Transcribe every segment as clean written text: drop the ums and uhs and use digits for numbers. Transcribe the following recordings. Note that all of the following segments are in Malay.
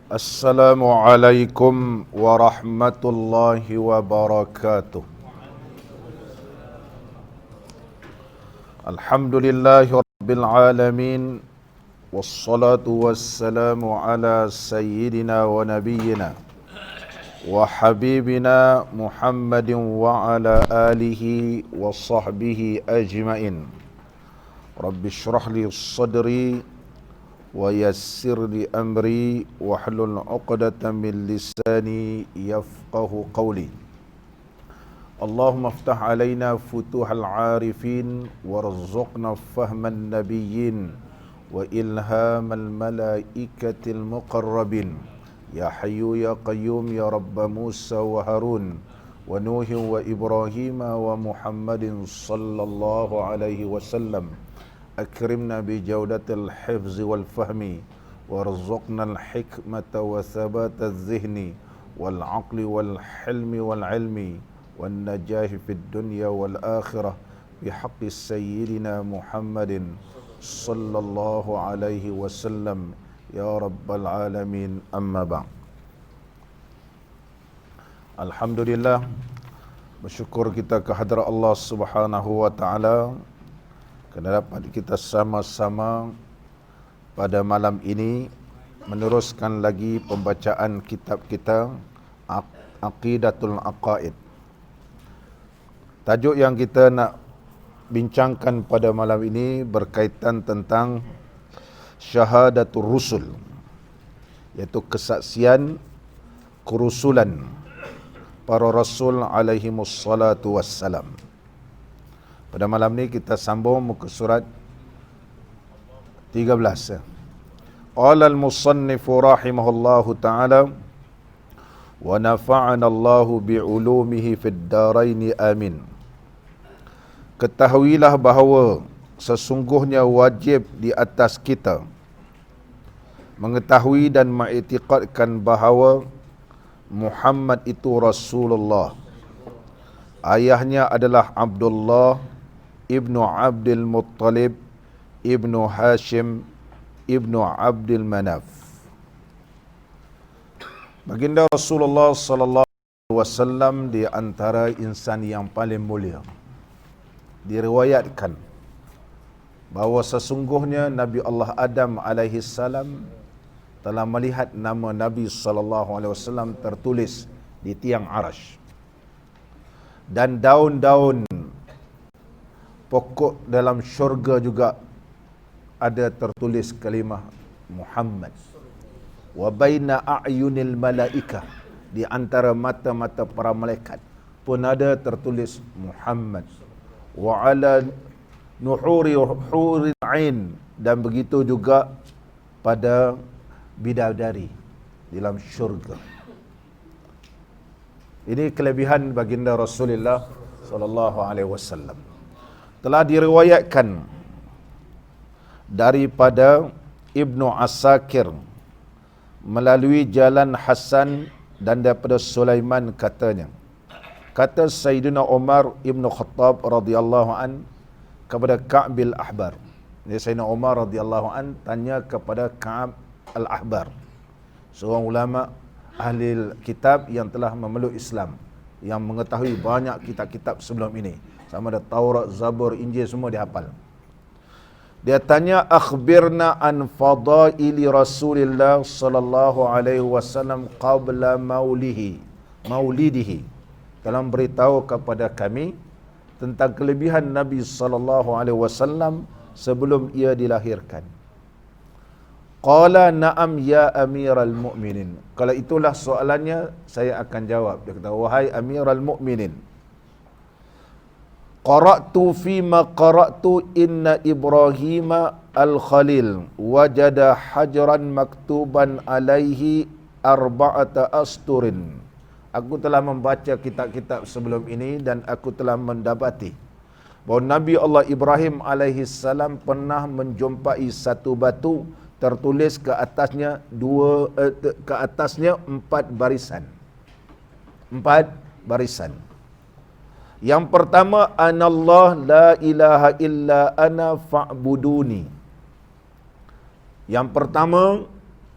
Assalamualaikum warahmatullahi wabarakatuh. Alhamdulillahi rabbil alamin. Wassalatu wassalamu ala sayyidina wa nabiyyina wa habibina Muhammadin wa ala alihi wa sahbihi ajma'in. Rabbi shrah li sadri wa yassir li amri wahlul 'uqdatam min lisani yafqahu qawli. Allahumma iftah alaina futuhal 'arifin warzuqna fahman nabiyyin wa ilhamal malaikatil muqarrabin. Ya hayyu ya qayyum ya rabb Musa wa Harun wa Nuh wa Ibrahim wa Muhammadin sallallahu alaihi wasallam. أكرمنا بجودة الحفظ والفهم وارزقنا الحكمة وثبات الذهن والعقل والحلم والعلم والنجاح في الدنيا والآخرة بحق سيدنا محمد صلى الله عليه وسلم يا رب العالمين. أما بعد. Alhamdulillah, bersyukur kita kehadrat Allah Subhanahu wa taala kerana dapat kita sama-sama pada malam ini meneruskan lagi pembacaan kitab kita Aqidatul Aqaid. Tajuk yang kita nak bincangkan pada malam ini berkaitan tentang Syahadatul Rusul, iaitu kesaksian kerusulan para rasul alaihimus salatu wassalam. Pada malam ni kita sambung muka surat 13. Qala al-musannifu rahimahullahu ta'ala wa nafa'ana Allahu bi'ulumihi fid daraini amin. Ketahuilah bahawa sesungguhnya wajib di atas kita mengetahui dan mengiktikadkan bahawa Muhammad itu Rasulullah. Ayahnya adalah Abdullah Ibnu Abdul Muttalib Ibnu Hashim Ibnu Abdul Manaf. Baginda Rasulullah sallallahu alaihi wasallam di antara insan yang paling mulia. Diriwayatkan bahawa sesungguhnya Nabi Allah Adam alaihi salam telah melihat nama Nabi sallallahu alaihi wasallam tertulis di tiang arash. Dan daun-daun pokok dalam syurga juga ada tertulis kalimah Muhammad. Wa baina a'yunil malaikah, di antara mata-mata para malaikat pun ada tertulis Muhammad. Wa ala nuhuri huril ain, dan begitu juga pada bidadari dalam syurga. Ini kelebihan baginda Rasulullah sallallahu alaihi wasallam. Telah diriwayatkan daripada Ibnu Asakir melalui jalan Hasan dan daripada Sulaiman katanya, kata Sayyidina Umar Ibnu Khattab radhiyallahu an kepada Ka'bil Ahbar. Jadi Sayyidina Umar radhiyallahu an tanya kepada Ka'ab al-Ahbar, seorang ulama ahli kitab yang telah memeluk Islam, yang mengetahui banyak kitab-kitab sebelum ini, sama ada Taurat, Zabur, Injil, semua dia hafal. Dia tanya, akhbirna an fadaili Rasulillah sallallahu alaihi wasallam qabla maulidihi. Tolong beritahu kepada kami tentang kelebihan Nabi sallallahu alaihi wasallam sebelum ia dilahirkan. Qala na'am ya amiral mu'minin. Kalau itulah soalannya, saya akan jawab. Dia kata, wahai amiral mu'minin, qara'tu fima qara'tu inna Ibrahima al-Khalil wajada hajran maktuban alaihi arba'ata asturin. Aku telah membaca kitab-kitab sebelum ini dan aku telah mendapati bahawa Nabi Allah Ibrahim alaihi salam pernah menjumpai satu batu tertulis ke atasnya empat barisan. Yang pertama, anallah la ilaha illa ana fa'buduni. Yang pertama,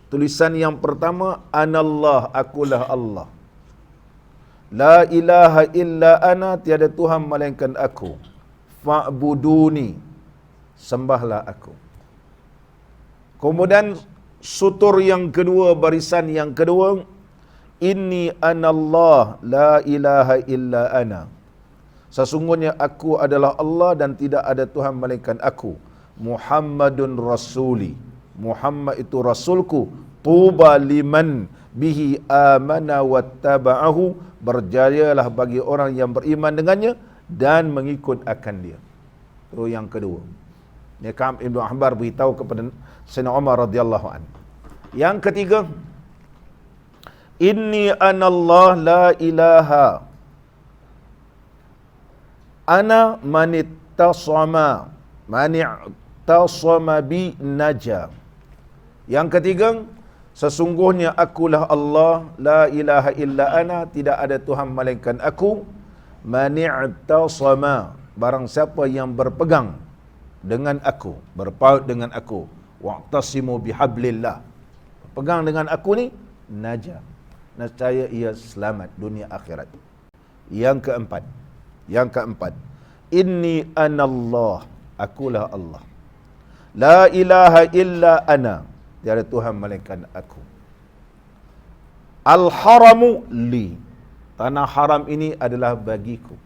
Tulisan yang pertama, Anallah, akulah Allah. La ilaha illa ana, tiada Tuhan melainkan aku. Fa'buduni, sembahlah aku. Kemudian sutur yang kedua, barisan yang kedua, Inni anallah, la ilaha illa ana. Sesungguhnya aku adalah Allah dan tidak ada Tuhan melainkan aku. Muhammadun rasuli, Muhammad itu rasulku. Tuba liman bihi amana wattaba'ahu, berjayalah bagi orang yang beriman dengannya dan mengikut akan dia. Itu yang kedua. Ni Ka'ab Ibn Ahbar beritahu kepada Sayyidina Umar radhiyallahu anhu. Yang ketiga, Inni anallah la ilaha ana manittasama bi naja. Yang ketiga, sesungguhnya akulah Allah, la ilaha illa ana, tidak ada Tuhan melainkan aku. Mani'tasama, barang siapa yang berpegang dengan aku, berpaut dengan aku. Wa'tasimu bihablillah, berpegang dengan aku ni, naja, nescaya ia selamat dunia akhirat. Yang keempat, Inni anallah, akulah Allah. La ilaha illa ana, tiada Tuhan melainkan aku. Al-haramu li, tanah haram ini adalah bagiku.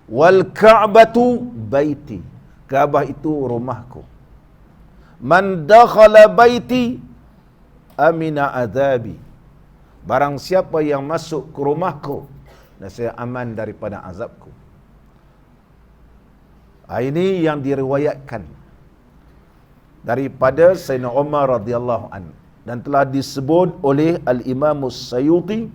Wal ka'batu baiti, Kaabah itu rumahku. Man dakhala baiti amina azabi, barang siapa yang masuk ke rumahku, saya aman daripada azabku. Ini yang diriwayatkan daripada Sayyidina Umar radhiyallahu anhu dan telah disebut oleh Al-Imam As-Sayuti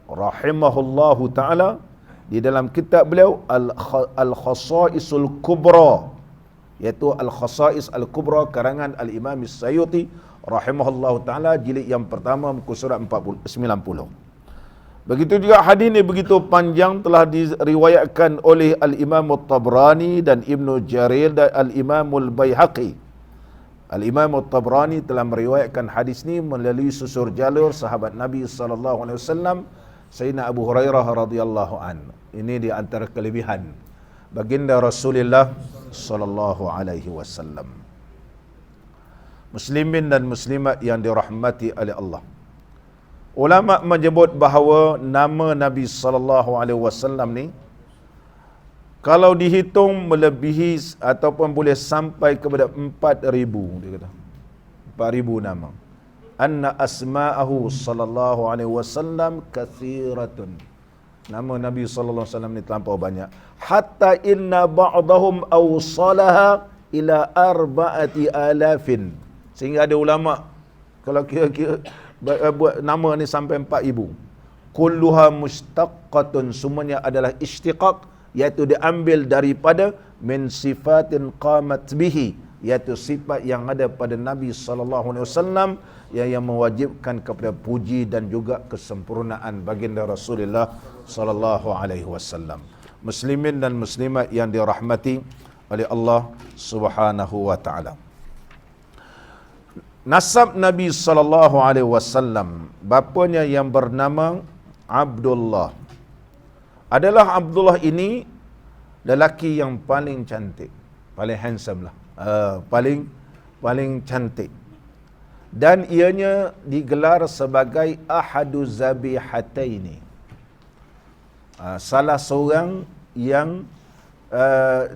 rahimahullahu taala di dalam kitab beliau Al-Khasaisul Kubra, iaitu Al-Khasais Al-Kubra karangan Al-Imam As-Sayuti rahimahullahu taala, jilid yang pertama, muka surat 90. Begitu juga hadis ini begitu panjang, telah diriwayatkan oleh Al-Imam At-Tabrani dan Ibnu Jarir dan Al-Imam Al-Baihaqi. Al-Imam At-Tabrani telah meriwayatkan hadis ini melalui susur jalur sahabat Nabi sallallahu alaihi wasallam Sayyidina Abu Hurairah radhiyallahu anhu. Ini di antara kelebihan baginda Rasulullah sallallahu alaihi wasallam. Muslimin dan muslimat yang dirahmati oleh Allah, ulama menyebut bahawa nama Nabi sallallahu alaihi wasallam ni kalau dihitung melebihi ataupun boleh sampai kepada 4,000, dia kata 4,000 nama. Anna asma'ahu sallallahu alaihi wasallam kathiratun, nama Nabi sallallahu alaihi wasallam ni terlampau banyak. Hatta inna ba'dahum awsalaha ila 4,000, sehingga ada ulama kalau kira-kira buat nama ni sampai 4,000. Kulluha mustaqqatun, semuanya adalah istiqaq, iaitu diambil daripada min sifatin qamat bihi, iaitu sifat yang ada pada Nabi sallallahu alaihi wasallam yang mewajibkan kepada puji dan juga kesempurnaan baginda Rasulullah sallallahu alaihi wasallam. Muslimin dan muslimat yang dirahmati oleh Allah Subhanahu wa taala. Nasab Nabi sallallahu alaihi wasallam, bapanya yang bernama Abdullah. Adalah Abdullah ini lelaki yang paling cantik, paling handsome lah, paling cantik. Dan ianya digelar sebagai ahadu zabihataini, salah seorang yang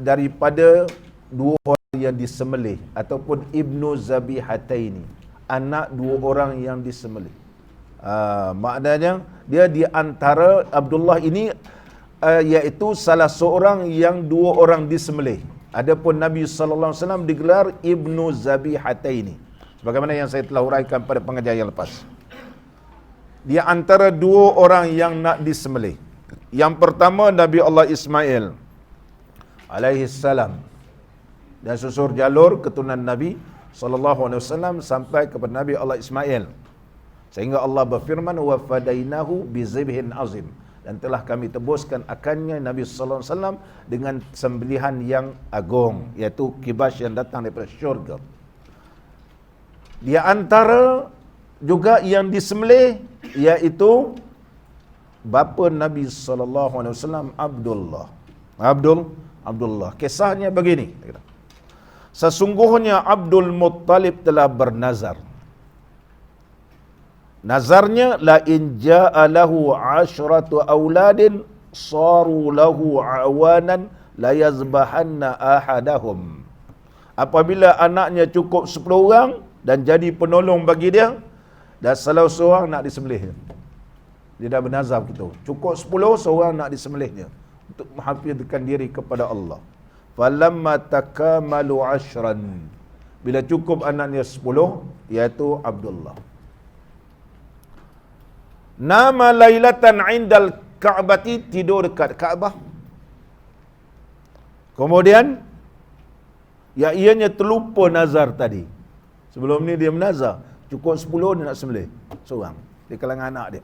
daripada dua orang yang disembelih, ataupun ibnu zabihataini, anak dua orang yang disembelih. Maknanya dia di antara Abdullah ini iaitu salah seorang yang dua orang disembelih. Adapun Nabi sallallahu alaihi wasallam digelar ibnu zabihataini, sebagaimana yang saya telah uraikan pada pengajian yang lepas. Dia antara dua orang yang nak disembelih. Yang pertama Nabi Allah Ismail alaihi salam, dan susur jalur keturunan Nabi sallallahu alaihi wasallam sampai kepada Nabi Allah Ismail, sehingga Allah berfirman wa fadainahu bizibhin azim, dan telah kami tebuskan akannya Nabi sallallahu alaihi wasallam dengan sembelihan yang agung, iaitu kibas yang datang daripada syurga. Di antara juga yang disembelih iaitu bapa Nabi sallallahu alaihi wasallam Abdullah. Abdullah. Kisahnya begini. Sesungguhnya Abdul Muttalib telah bernazar. Nazarnya la in jaa lahu 'ashratu auladin saru lahu awanan la yazbahanna ahadahum. Apabila anaknya cukup 10 orang dan jadi penolong bagi dia, dan salah seorang nak disembelihnya. Dia dah bernazar begitu. Cukup 10, seorang nak disembelihnya untuk menghafizkan diri kepada Allah. Falamma takamalu 'ashran. Bila cukup anaknya 10, iaitu Abdullah. Nama lailatan indal Ka'bati, tidur dekat Kaabah. Kemudian ya ianya terlupa nazar tadi. Sebelum ni dia menazar, cukup 10 dia nak sembelih seorang di kalangan anak dia.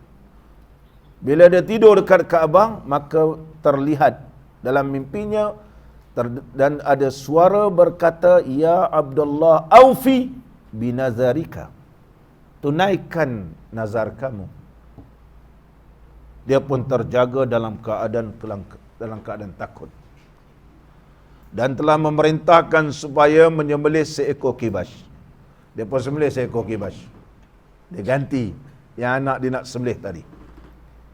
Bila dia tidur dekat Kaabah, maka terlihat dalam mimpinya dan ada suara berkata, ya Abdullah, aufi binazarika, tunaikan nazar kamu. Dia pun terjaga dalam keadaan takut, dan telah memerintahkan supaya menyembelih seekor kibas. Dia pun sembelih seekor kibas. Dia ganti yang anak dia nak sembelih tadi.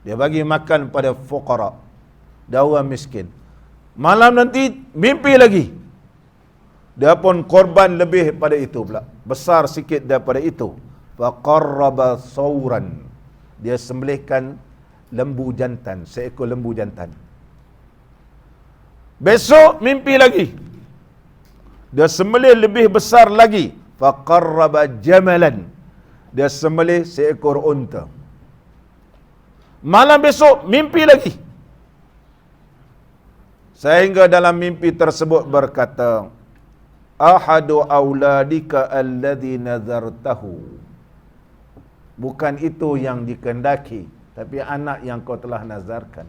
Dia bagi makan pada fuqara, orang miskin. Malam nanti mimpi lagi, dia pun korban lebih pada itu pula, besar sikit daripada itu. Faqarraba sauran, dia sembelihkan lembu jantan, seekor lembu jantan. Besok mimpi lagi, dia sembelih lebih besar lagi. Faqarraba jamalan, dia sembelih seekor unta. Malam besok mimpi lagi, sehingga dalam mimpi tersebut berkata, ahadu auladika alladhi nazartahu, bukan itu yang dikehendaki, tapi anak yang kau telah nazarkan.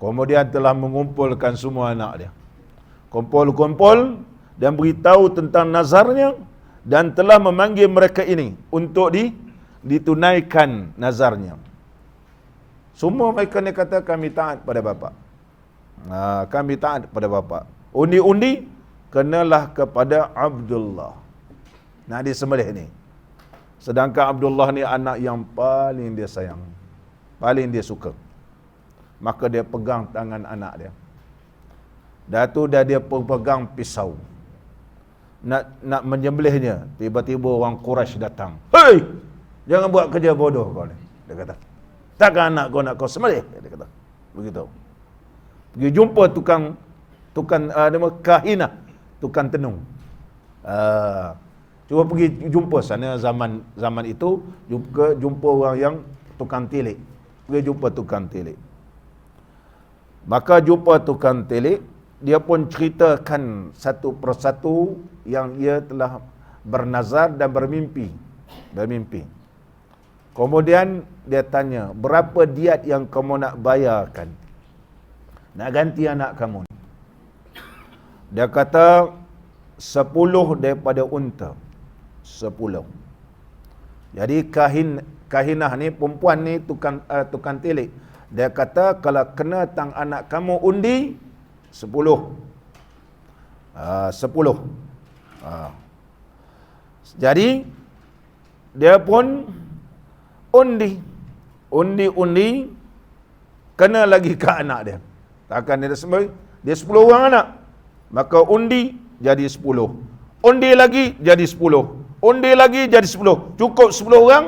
Kemudian telah mengumpulkan semua anak dia, kumpul dan beritahu tentang nazarnya, dan telah memanggil mereka ini untuk ditunaikan nazarnya. Semua mereka ni kata, kami taat pada bapa. Kami taat pada bapa. Undi-undi kenalah kepada Abdullah. Nak disembelih ni. Sedangkan Abdullah ni anak yang paling dia sayang, paling dia suka. Maka dia pegang tangan anak dia. Dah tu dah dia pegang pisau, nak menyembelihnya. Tiba-tiba orang Quraisy datang. Hei, jangan buat kerja bodoh kau ni, dia kata. Takkan anak kau nak kau sembelih, dia kata. Begitu. Pergi jumpa tukang nama kahinah, tukang tenung. Cuba pergi jumpa sana zaman itu, jumpa orang yang tukang tilik. Pergi jumpa tukang tilik. Maka jumpa tukang tilik, dia pun ceritakan satu persatu yang ia telah bernazar dan bermimpi. Kemudian dia tanya, berapa diat yang kamu nak bayarkan, nak ganti anak kamu? Dia kata 10 daripada unta. 10. Jadi kahinah ni, perempuan ni, tukang tilik, dia kata kalau kena tang anak kamu undi 10. 10. Jadi dia pun undi kena lagi ke anak dia. Takkan dia sembelih, dia 10 orang anak, maka undi jadi 10. Undi lagi jadi 10. Undi lagi jadi 10. Cukup 10 orang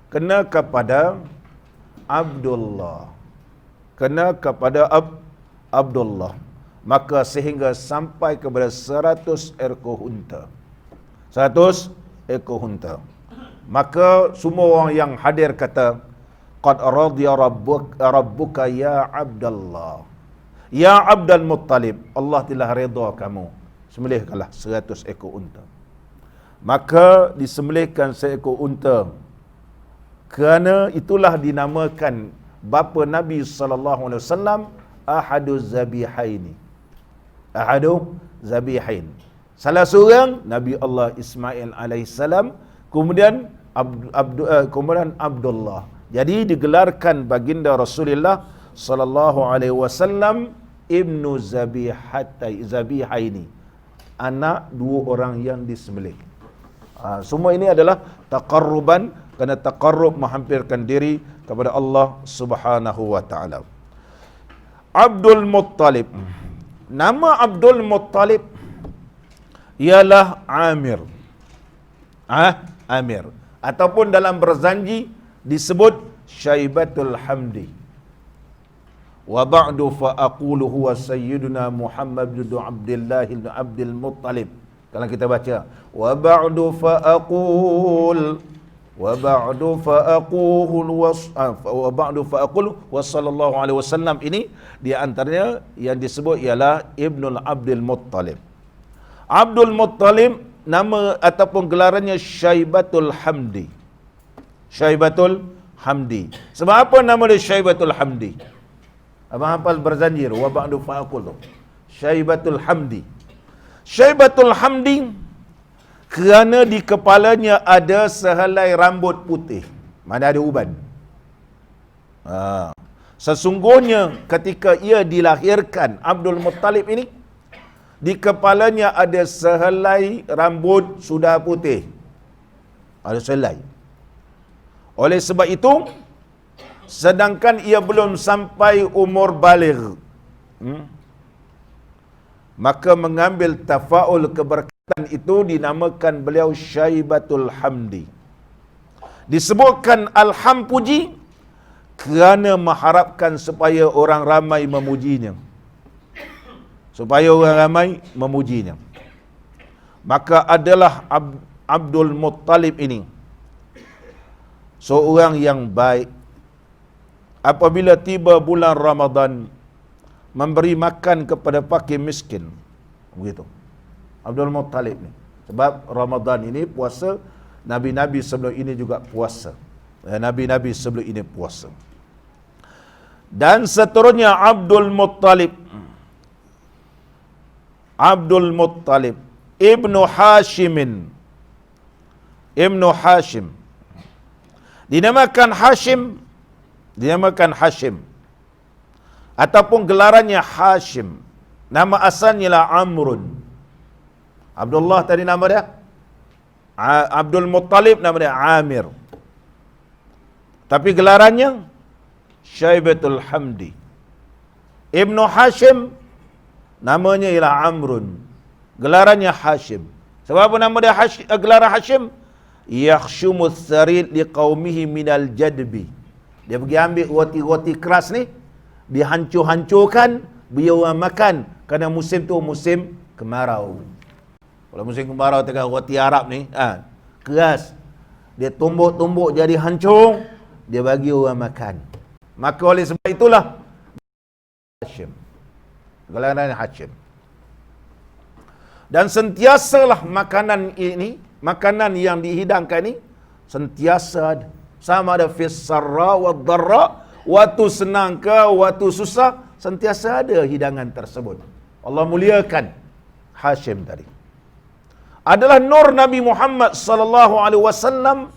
kena kepada Abdullah. Kena kepada Abdullah. Maka sehingga sampai kepada 100 ekor unta. 100 ekor unta. Maka semua orang yang hadir kata, qad radiya rabbuka ya Abdullah, ya Abdul Muttalib, Allah telah redha kamu, sembelihkanlah 100 ekor unta. Maka disembelihkan seekor unta. Kerana itulah dinamakan bapa Nabi sallallahu alaihi wasallam ahadu zabihaini. Ahadu zabihain. Salah seorang Nabi Allah Ismail alaihissalam, kemudian Abdullah. Jadi digelarkan baginda Rasulullah sallallahu alaihi wasallam ibnu Zabihaini, anak dua orang yang disembelih. Semua ini adalah taqarruban, kerana taqarrub menghampirkan diri kepada Allah Subhanahu wa taala. Abdul Muttalib. Nama Abdul Muttalib ialah Amir. Amir. Ataupun dalam berzanji disebut Syaibatul Hamdi. Wa ba'du fa aqulu huwa sayyiduna Muhammad bin Abdullah bin Abdul Muttalib. Kalau kita baca wa ba'du fa aqul wa sallallahu alaihi wasallam, ini di antaranya yang disebut ialah Ibnul Abdul Muttalib. Abdul Muttalib nama ataupun gelarannya Syaibatul Hamdi. Syaibatul Hamdi. Sebab apa nama dia Syaibatul Hamdi? Abang hafal berzanji wa ba'du fa'aqul tu. Syaibatul Hamdi. Syaibatul Hamdi kerana di kepalanya ada sehelai rambut putih. Mana ada uban. Sesungguhnya ketika ia dilahirkan, Abdul Muttalib ini, di kepalanya ada sehelai rambut sudah putih. Ada sehelai. Oleh sebab itu, sedangkan ia belum sampai umur baligh, maka mengambil tafaul keberkatan itu dinamakan beliau Syaibatul Hamdi. Disebutkan Alham puji kerana mengharapkan supaya orang ramai memujinya. Supaya orang ramai memujinya. Maka adalah Abdul Muttalib ini seorang yang baik. Apabila tiba bulan Ramadan, memberi makan kepada fakir miskin. Begitu Abdul Muttalib ni. Sebab Ramadan ini puasa, Nabi-Nabi sebelum ini juga puasa. Nabi-Nabi sebelum ini puasa. Dan seterusnya Abdul Muttalib Ibnu Hashimin. Ibnu Hashim. Dinamakan Hashim ataupun gelarannya Hashim. Nama asalnya ialah Amrun. Abdullah tadi nama dia, Abdul Muttalib nama dia Amir. Tapi gelarannya Syaibatul Hamdi. Ibnu Hashim namanya ialah Amrun. Gelarannya Hashim. Sebab apa nama dia gelaran Hashim? Yakhshumus sarid liqaumihi minal jadbi. Dia pergi ambil roti-roti keras ni, dihancur-hancurkan, biar orang makan. Kerana musim tu musim kemarau. Kalau musim kemarau tengah roti Arab ni, keras. Dia tumbuk-tumbuk jadi hancur, dia bagi orang makan. Maka oleh sebab itulah Hashim. Gelaran Hashim. Dan sentiasalah makanan ini, makanan yang dihidangkan ini, sentiasa ada. Sama ada fis sarra wa dharra, waktu senang ke waktu susah, sentiasa ada hidangan tersebut. Allah muliakan Hashim tadi. Adalah nur Nabi Muhammad sallallahu alaihi wasallam,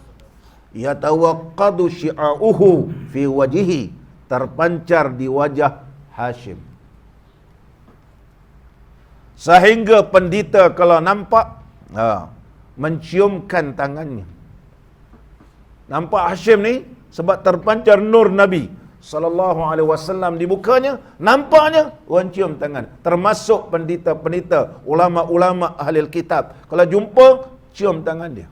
yatawaqqadu syi'a'uhu fi wajhihi, terpancar di wajah Hashim. Sehingga pendeta kalau nampak menciumkan tangannya. Nampak Hashim ni sebab terpancar nur Nabi sallallahu alaihi wasallam di mukanya, nampaknya orang cium tangan. Termasuk pendeta-pendeta, ulama-ulama ahli kitab, kalau jumpa cium tangan dia.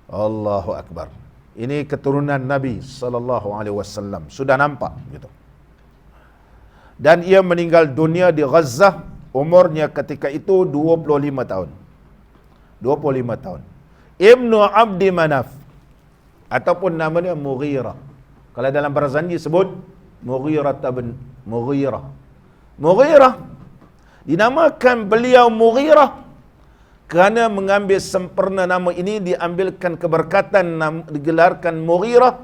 Allahu akbar. Ini keturunan Nabi sallallahu alaihi wasallam, sudah nampak gitu. Dan ia meninggal dunia di Gaza, umurnya ketika itu 25 tahun. 25 tahun. Ibnu Abdi Manaf, ataupun namanya Mughirah. Kalau dalam berzanji sebut Mughirah bin Mughirah. Mughirah dinamakan beliau Mughirah kerana mengambil sempurna nama ini, diambilkan keberkatan, digelarkan Mughirah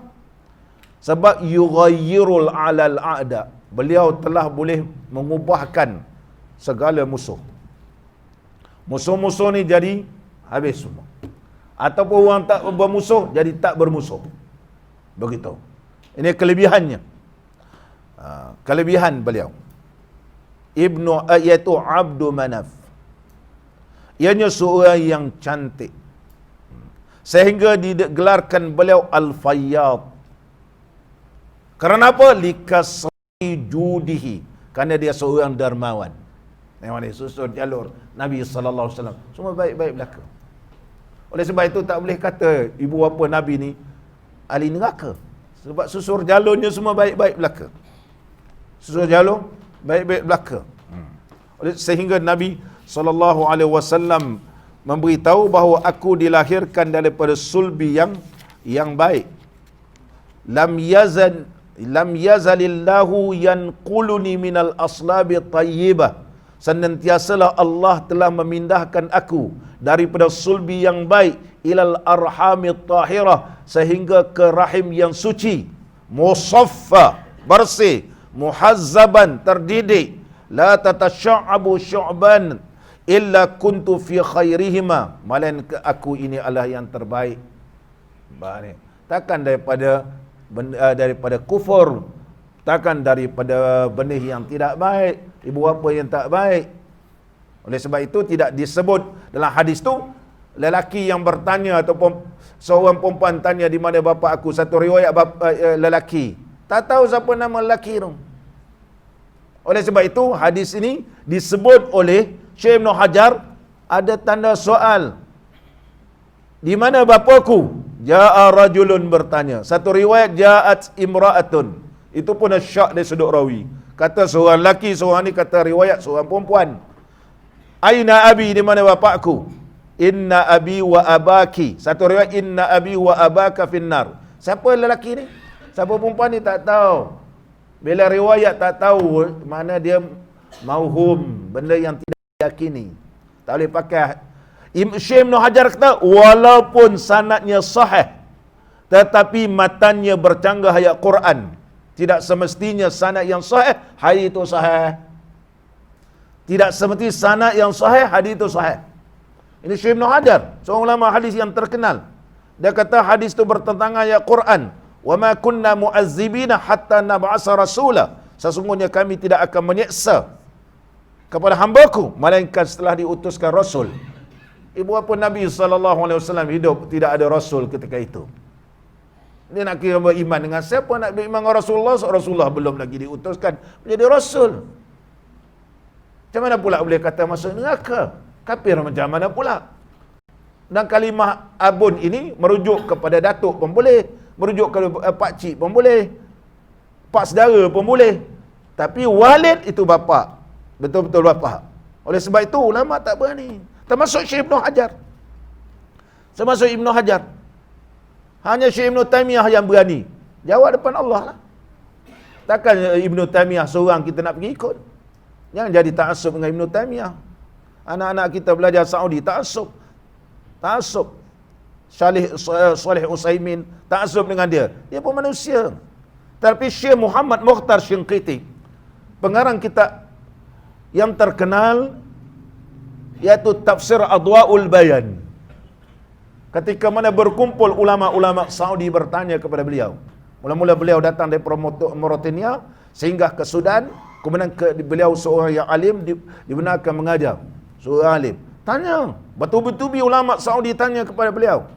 sebab yughayyirul alal a'da. Beliau telah boleh mengubahkan segala musuh. Musuh-musuh ni jadi habis semua. Ataupun orang tak bermusuh jadi tak bermusuh. Begitu. Ini kelebihannya. Kelebihan beliau. Iaitu Abdu Manaf. Ianya seorang yang cantik. Sehingga digelarkan beliau Al-Fayyad. Kerana apa? Likasri judihi. Kerana dia seorang dermawan. Memang dia susun jalur Nabi SAW. Semua baik-baik belaka. Oleh sebab itu tak boleh kata ibu bapa Nabi ni ahli neraka. Sebab susur jalurnya semua baik-baik belaka. Susur jalur baik-baik belaka. Sehingga Nabi SAW memberitahu bahawa aku dilahirkan daripada sulbi yang baik. Lam yazalillahu yanquluni minal aslabi tayyibah. Senantiasalah Allah telah memindahkan aku daripada sulbi yang baik ilal arhami tahirah, sehingga ke rahim yang suci, musaffa, bersih, muhazzaban, terdidik, la tatasya'abu syu'ban illa kuntu fi khairihima, melainkan aku ini adalah yang terbaik. Takkan daripada kufur, takkan daripada benih yang tidak baik, ibu bapa yang tak baik. Oleh sebab itu tidak disebut dalam hadis tu lelaki yang bertanya ataupun seorang perempuan tanya di mana bapa aku. Satu riwayat lelaki tak tahu siapa nama lelaki tu. Oleh sebab itu hadis ini disebut oleh Syekh Ibn Hajar ada tanda soal. Di mana bapa aku? Ja'a rajulun bertanya. Satu riwayat ja'at imra'atun. Itu pun syak dari sudut rawi. Kata seorang lelaki, seorang ni kata riwayat seorang perempuan. Aina abi, di mana bapakku? Inna abi wa abaki. Satu riwayat inna abi wa abaka finnar. Siapa lelaki ni? Siapa perempuan ni tak tahu. Bila riwayat tak tahu, mana dia mauhum, benda yang tidak diyakini. Tak boleh pakai. Syekh Ibn Hajar kata walaupun sanadnya sahih, tetapi matanya bercanggah ayat Quran. Tidak semestinya sanad yang sahih hadis itu sahih. Tidak semestinya sanad yang sahih hadis itu sahih. Ini Syekh Ibn Hajar, seorang ulama hadis yang terkenal. Dia kata hadis itu bertentangan ayat Quran. Wa ma kunna mu'azzibina hatta nab'asa rasula. Sesungguhnya kami tidak akan menyeksa kepada hamba-Ku melainkan setelah diutuskan rasul. Ibu bapa Nabi SAW hidup tidak ada rasul ketika itu. Dia nak kira beriman dengan siapa? Nak beriman dengan Rasulullah? Rasulullah belum lagi diutuskan menjadi rasul. Macam mana pula boleh kata masuk neraka? Kafir macam mana pula? Dan kalimah abun ini merujuk kepada datuk pun boleh, merujuk kepada pakcik pun boleh, pak saudara pun boleh. Tapi walid itu bapa, betul-betul bapa. Oleh sebab itu ulama tak berani. Termasuk Syekh Ibn Hajar. Termasuk Ibn Hajar. Hanya Syekh Ibn Taimiyah yang berani jawab depan Allah lah. Takkan Ibn Taimiyah seorang kita nak pergi ikut. Jangan jadi ta'assub dengan Ibn Taimiyah. Anak-anak kita belajar Saudi ta'assub. Ta'assub. Salih Utsaimin ta'assub dengan dia. Dia pun manusia. Tapi Syekh Muhammad Mukhtar Shinqiti, pengarang kitab yang terkenal iaitu Tafsir Adwa'ul Bayan. Ketika mana berkumpul ulama-ulama Saudi bertanya kepada beliau. Mula-mula beliau datang dari Mauritania sehingga ke Sudan, kemudian beliau seorang yang alim dibenarkan mengajar. Seorang alim. Tanya, betul-betul ulama Saudi tanya kepada beliau.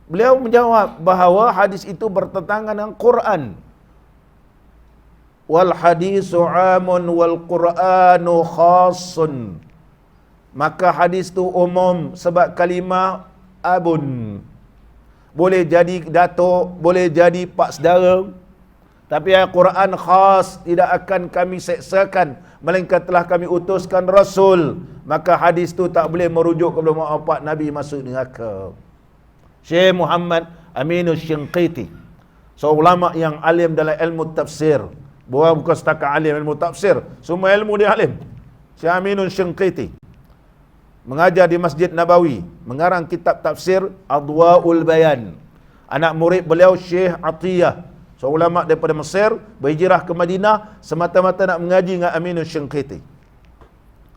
Beliau menjawab bahawa hadis itu bertentangan dengan Quran. Wal hadisu amun wal Quranu khassun. Maka hadis itu umum sebab kalimah abun boleh jadi datuk, boleh jadi pak saudara. Tapi Al-Quran khas, tidak akan kami seksakan melainkan telah kami utuskan Rasul. Maka hadis itu tak boleh merujuk kepada mak bapak Nabi masuk neraka. Syekh Muhammad Aminus Shinqiti, seorang ulama yang alim dalam ilmu tafsir. Bukan setakat alim ilmu tafsir, semua ilmu dia alim. Syekh Aminus Shinqiti mengajar di Masjid Nabawi, mengarang kitab tafsir Adwa'ul Bayan. Anak murid beliau Syekh Atiyah, seorang ulama daripada Mesir, berhijrah ke Madinah semata-mata nak mengaji dengan Aminus Shinqiti.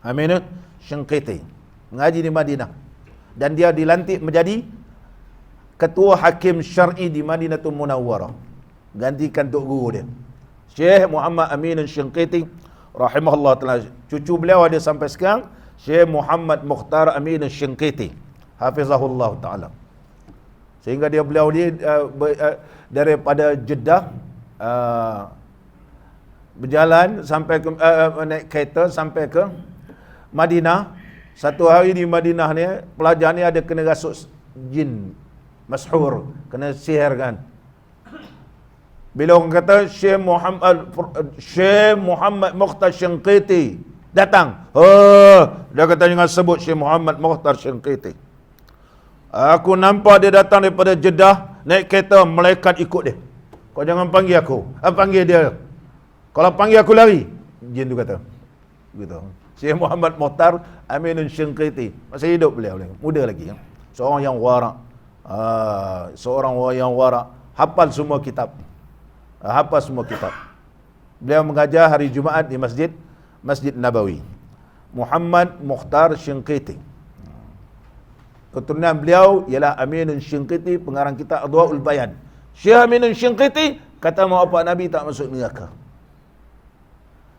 Aminus Shinqiti. mengaji di Madinah. Dan dia dilantik menjadi ketua hakim syar'i di Madinatul Munawwarah. Gantikan tok guru dia, Syekh Muhammad Amin Syinqiti rahimahullah taala. Cucu beliau ada sampai sekarang, Syekh Muhammad Mukhtar Amin Syinqiti hafizahullah taala. Sehingga beliau ni daripada Jeddah berjalan sampai ke naik kereta sampai ke Madinah. Satu hari di Madinah ni pelajar ni ada kena rasuk jin, mashur, kena sihir kan. Bila orang kata Syekh Muhammad Mukhtar Syinqiti datang, dia kata jangan sebut Syekh Muhammad Mukhtar Syinqiti. Aku nampak dia datang daripada Jeddah naik kereta, malaikat ikut dia. Kau jangan panggil aku, panggil dia. Kalau panggil aku lari, jin tu kata. Gitu. Syekh Muhammad Mukhtar Aminun Syinqiti masih hidup beliau, muda lagi. Seorang yang warak. Seorang yang warak, hafal semua kitab. Hafal semua kitab. Beliau mengajar hari Jumaat di Masjid Nabawi. Muhammad Mukhtar Syinqiti. Keturunan beliau ialah Aminun Syinqiti, pengarang kitab Adwaul Bayan. Syekh Aminun Syinqiti kata mak bapak Nabi tak masuk neraka.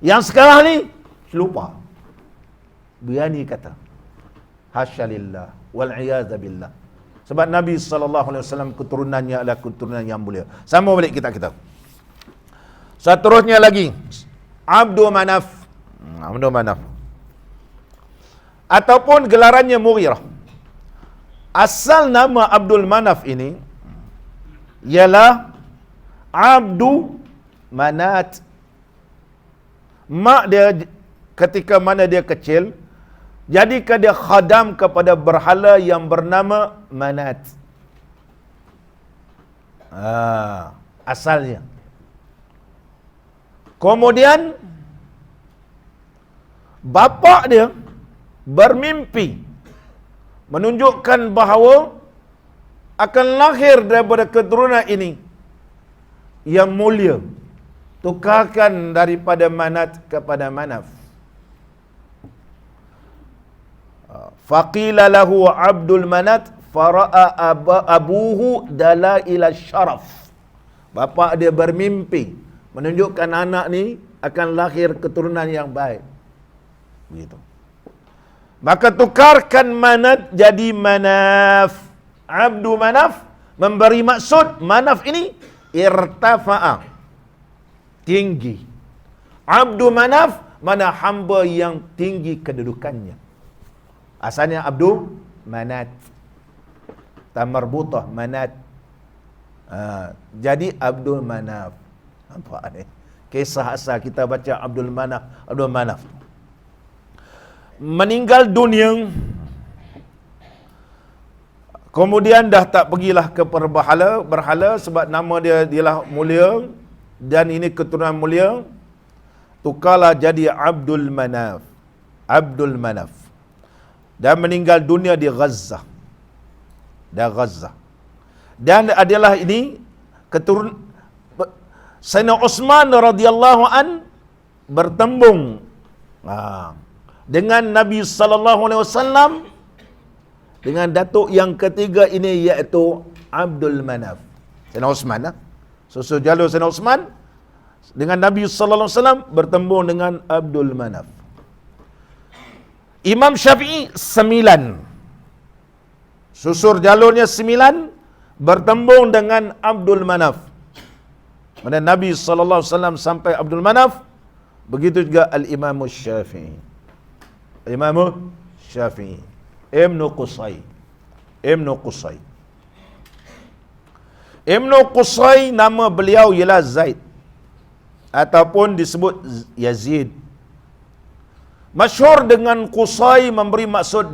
Yang sekarang ni lupa. Berani kata. Hasya lillah wal iyadza billah. Sebab Nabi SAW keturunannya adalah keturunan yang mulia. Sama balik kita. Seterusnya lagi, Abdul Manaf. Abdul Manaf. Ataupun gelarannya Mughirah. Asal nama Abdul Manaf ini ialah Abdu Manat. Mak dia ketika mana dia kecil, jadikan dia khadam kepada berhala yang bernama Manat. Asalnya. Kemudian bapa dia bermimpi menunjukkan bahawa akan lahir daripada keturunan ini yang mulia. Tukarkan daripada Manat kepada Manaf. Faqila lahu Abdul Manat fara'a abuhu dalail syaraf. Bapa dia bermimpi menunjukkan anak ni akan lahir keturunan yang baik. Begitu. Maka tukarkan Manat jadi Manaf. Abdu Manaf memberi maksud Manaf ini irtafa'a, tinggi. Abdu Manaf mana hamba yang tinggi kedudukannya. Asalnya Abdu Manat. Tamarbutah Manat. Jadi Abdul Manaf. Nampak ni? Kisah asal kita baca Abdul Manaf. Meninggal dunia. Kemudian dah tak pergilah ke berhala sebab nama dia ialah mulia dan ini keturunan mulia. Tukarlah jadi Abdul Manaf. Abdul Manaf. Dan meninggal dunia di Gaza. Dan adalah ini keturunan Sayyidina Uthman radhiyallahu an bertembung dengan Nabi sallallahu alaihi wasallam dengan datuk yang ketiga ini iaitu Abdul Manaf. Sayyidina Uthman susul jalur Sayyidina Uthman dengan Nabi sallallahu alaihi wasallam bertembung dengan Abdul Manaf. Imam Syafi'i 9. Susur jalurnya 9 bertembung dengan Abdul Manaf. Pada Nabi sallallahu alaihi wasallam sampai Abdul Manaf, begitu juga Al-Imam Syafi'i. Imam Syafi'i, Ibnu Qusay nama beliau ialah Zaid ataupun disebut Yazid. Masyhur dengan Qusay memberi maksud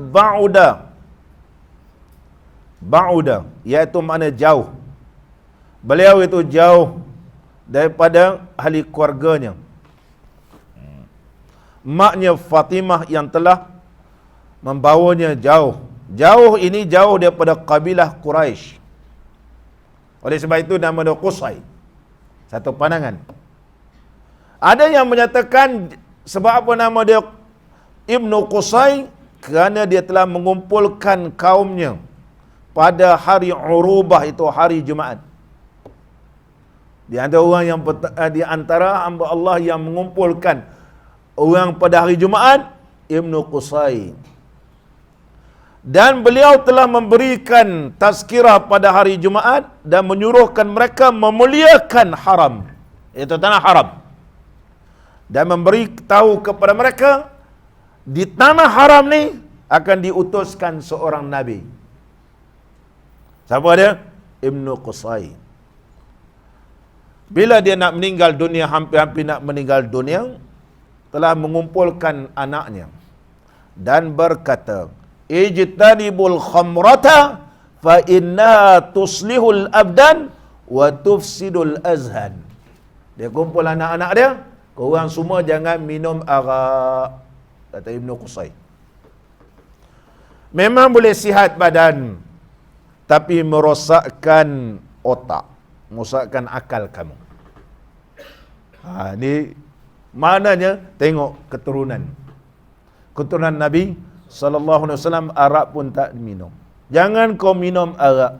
Ba'uda iaitu makna jauh. Beliau itu jauh daripada ahli keluarganya. Maknya Fatimah yang telah membawanya jauh. Jauh ini jauh daripada kabilah Quraisy. Oleh sebab itu nama dia Qusay. Satu pandangan. Ada yang menyatakan sebab apa nama dia Ibnu Qusay kerana dia telah mengumpulkan kaumnya pada hari Urubah, itu hari Jumaat. Di antara hamba Allah yang mengumpulkan orang pada hari Jumaat, Ibnu Qusay. Dan beliau telah memberikan tazkirah pada hari Jumaat dan menyuruhkan mereka memuliakan haram, itu tanah haram, dan memberi tahu kepada mereka di tanah haram ni akan diutuskan seorang nabi. Siapa dia? Ibnu Qusay. Bila dia nak meninggal dunia, hampir-hampir nak meninggal dunia, telah mengumpulkan anaknya dan berkata, ijtanibul khamrata fa innaha tuslihul abdan wa tufsidul azhan. Dia kumpul anak-anak dia, korang semua jangan minum arak, kata Ibnu Qusay. Memang boleh sihat badan, tapi merosakkan otak, merosakkan akal kamu. Ni maknanya tengok keturunan Nabi sallallahu alaihi wasallam, arak pun tak minum. Jangan kau minum arak,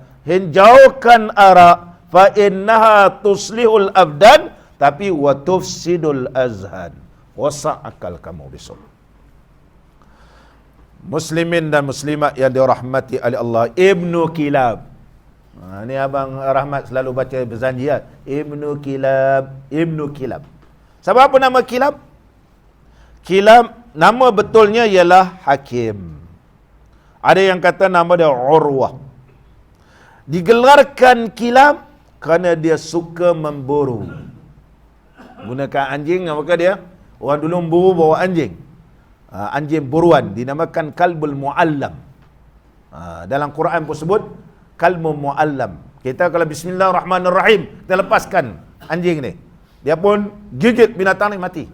jauhkan arak, fa innaha tuslihul abdan, tapi wa tufsidul azhan, rosak akal kamu besok. Muslimin dan muslimat yang dirahmati oleh Allah, Ibnu Kilab. Ni abang Rahmat selalu baca berzanjiat, Ibnu Kilab. Sebab apa nama Kilab? Kilab nama betulnya ialah Hakim. Ada yang kata nama dia Urwah. Digelarkan Kilab kerana dia suka memburu. Gunakan anjing, apakah dia? Orang dulu memburu bawa anjing. Anjing buruan dinamakan kalbul muallam. Dalam Quran pun sebut kalbul muallam. Kita kalau bismillahirrahmanirrahim, kita lepaskan anjing ni, dia pun gigit binatang ni mati.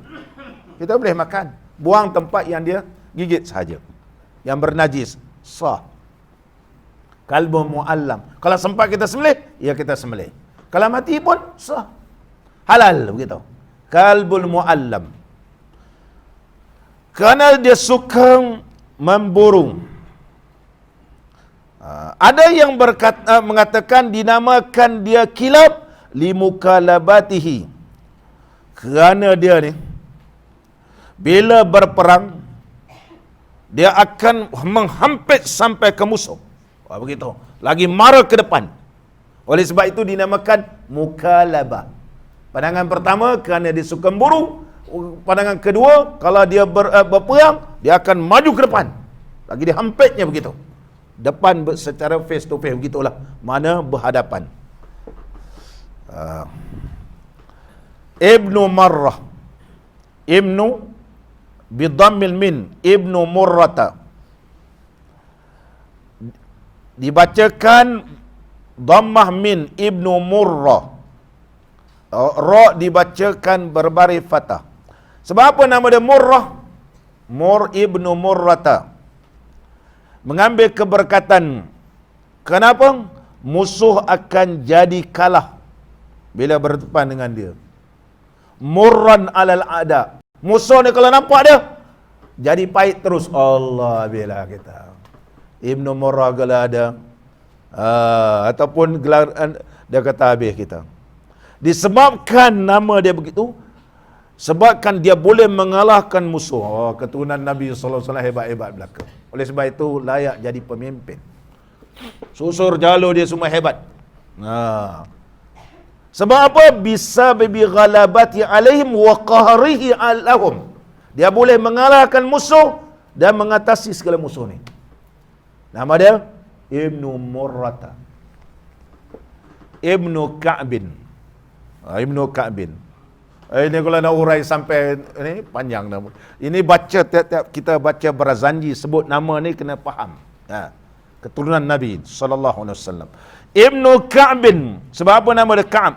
Kita boleh makan, buang tempat yang dia gigit sahaja. Yang bernajis sah. Kalbul muallam. Kalau sempat kita sembelih, ya kita sembelih. Kalau mati pun sah. Halal begitu. Kalbul muallam. Kerana dia suka memburu. Ada yang mengatakan dinamakan dia Kilab limukalabatihi, kerana dia ni bila berperang dia akan menghampit sampai ke musuh. Begitu. Lagi mara ke depan. Oleh sebab itu dinamakan mukalabah. Pandangan pertama kerana dia suka memburu. Pandangan kedua, kalau dia berperang, dia akan maju ke depan. Lagi dihampitnya begitu. Depan secara face to face, begitulah. Mana berhadapan. Ibnu Marrah. Ibnu bidammil min. Ibnu Murrata. Dibacakan dhammah min, Ibnu Murrah. Ra dibacakan berbaris fathah. Sebab apa nama dia Murrah? Ibnu Murrata. Mengambil keberkatan. Kenapa? Musuh akan jadi kalah bila berdepan dengan dia. Murran alal ada. Musuh ni kalau nampak dia, jadi pahit terus. Allah bila kita. Ibnu Murrah kalau ada. Ataupun gelar, dia kata habis kita. Disebabkan nama dia begitu, sebabkan dia boleh mengalahkan musuh. Keturunan Nabi SAW hebat-hebat belaka. Oleh sebab itu layak jadi pemimpin. Susur jalur dia semua hebat. Sebab apa? Bisa bi ghalabati alaihim wa qahrihi alahum. Dia boleh mengalahkan musuh dan mengatasi segala musuh ni. Nama dia Ibnu Murrata. Ibnu Ka'bin. Ibnu Ka'bin. Ini kalau nak urai sampai ini panjang nama. Ini baca tiap-tiap kita baca berazanji sebut nama ni kena faham. Keturunan Nabi sallallahu alaihi wasallam. Ibnu Ka'bin. Sebab apa nama dia Ka'b?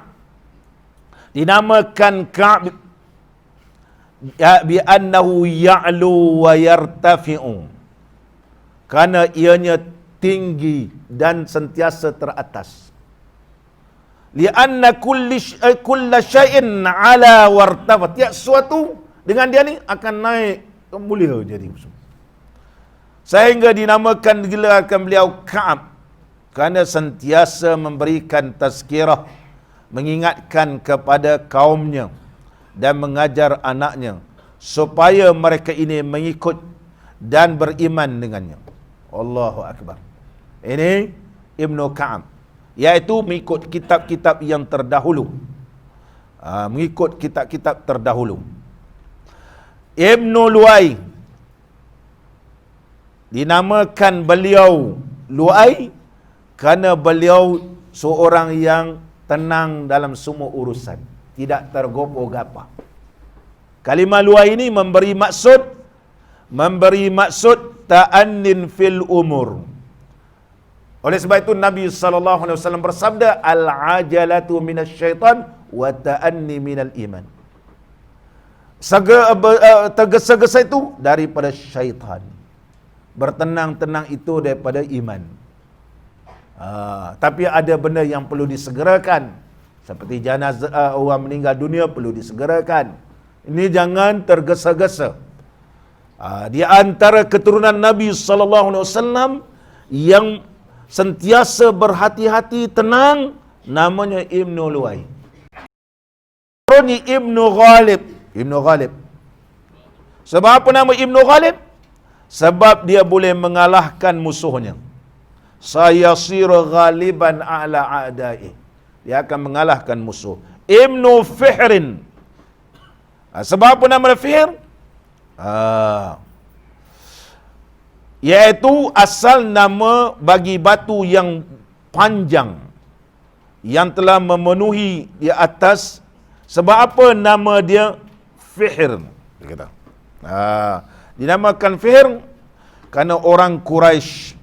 Dinamakan Ka'b bi annahu ya'lu wa yartafi'u. Kerana ianya tinggi dan sentiasa teratas. Lianna kulla syai'in ala wartafat. Tiap sesuatu dengan dia ni akan naik mulia jadi. Sehingga dinamakan gelarkan beliau Ka'ab kerana sentiasa memberikan tazkirah, mengingatkan kepada kaumnya dan mengajar anaknya supaya mereka ini mengikut dan beriman dengannya. Allahu Akbar. Ini Ibnu Ka'ab, iaitu mengikut kitab-kitab yang terdahulu. Mengikut kitab-kitab terdahulu. Ibnu Lu'ay, dinamakan beliau Lu'ay kerana beliau seorang yang tenang dalam semua urusan, tidak tergopoh-gapah. Kalimah Lu'ay ini memberi maksud ta'annin fil umur. Oleh sebab itu Nabi SAW bersabda, al-ajalatu minasyaitan wa ta'anni minal iman. Tergesa-gesa itu daripada syaitan, bertenang-tenang itu daripada iman. Tapi ada benda yang perlu disegerakan, seperti jenazah orang meninggal dunia perlu disegerakan. Ini jangan tergesa-gesa. Di antara keturunan Nabi SAW yang sentiasa berhati-hati tenang, namanya Ibnu Lu'ay. Ini Ibnu Ghalib. Sebab apa nama Ibnu Ghalib? Sebab dia boleh mengalahkan musuhnya. Sayasir ghaliban ala a'da'i. Dia akan mengalahkan musuh. Ibnu Fihrin. Sebab apa nama Fihr? Iaitu asal nama bagi batu yang panjang yang telah memenuhi di atas. Sebab apa nama dia Fihr? Dinamakan Fihr kerana orang Quraisy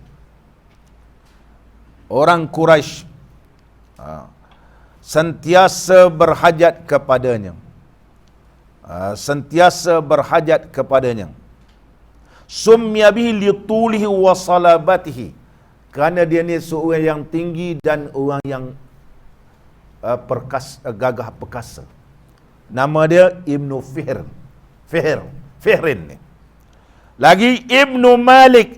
sentiasa berhajat kepadanya. Summiya bihi litulihi wa salabatihi, kerana dia ni seorang yang tinggi dan orang yang gagah perkasa. Nama dia Ibnu Fihrin ni. Lagi Ibnu Malik.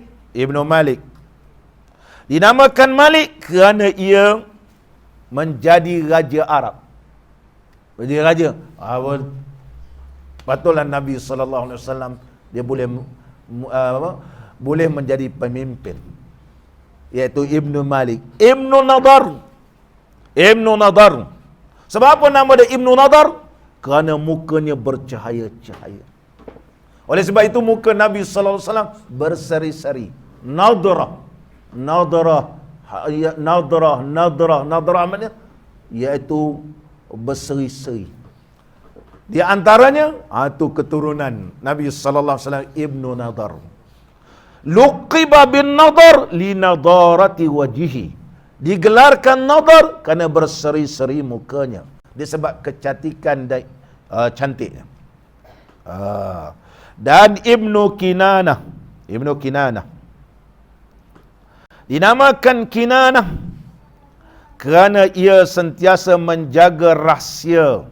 Dinamakan Malik kerana ia menjadi raja Arab. Menjadi raja. Patutlah Nabi SAW dia boleh menjadi pemimpin. Iaitu Ibnu Malik. Ibnu Nadar. Sebab apa nama dia Ibnu Nadar? Kerana mukanya bercahaya-cahaya. Oleh sebab itu muka Nabi SAW berseri-seri. Nadrah maknanya iaitu berseri-seri. Di antaranya itu keturunan Nabi SAW Ibnu Nadar. Luqiba bin Nadar li nadarati wajhihi. Digelarkan Nadar kerana berseri-seri mukanya, disebab kecantikan dan cantiknya. Dan Ibnu Kinanah. Dinamakan Kinanah kerana ia sentiasa menjaga rahsia.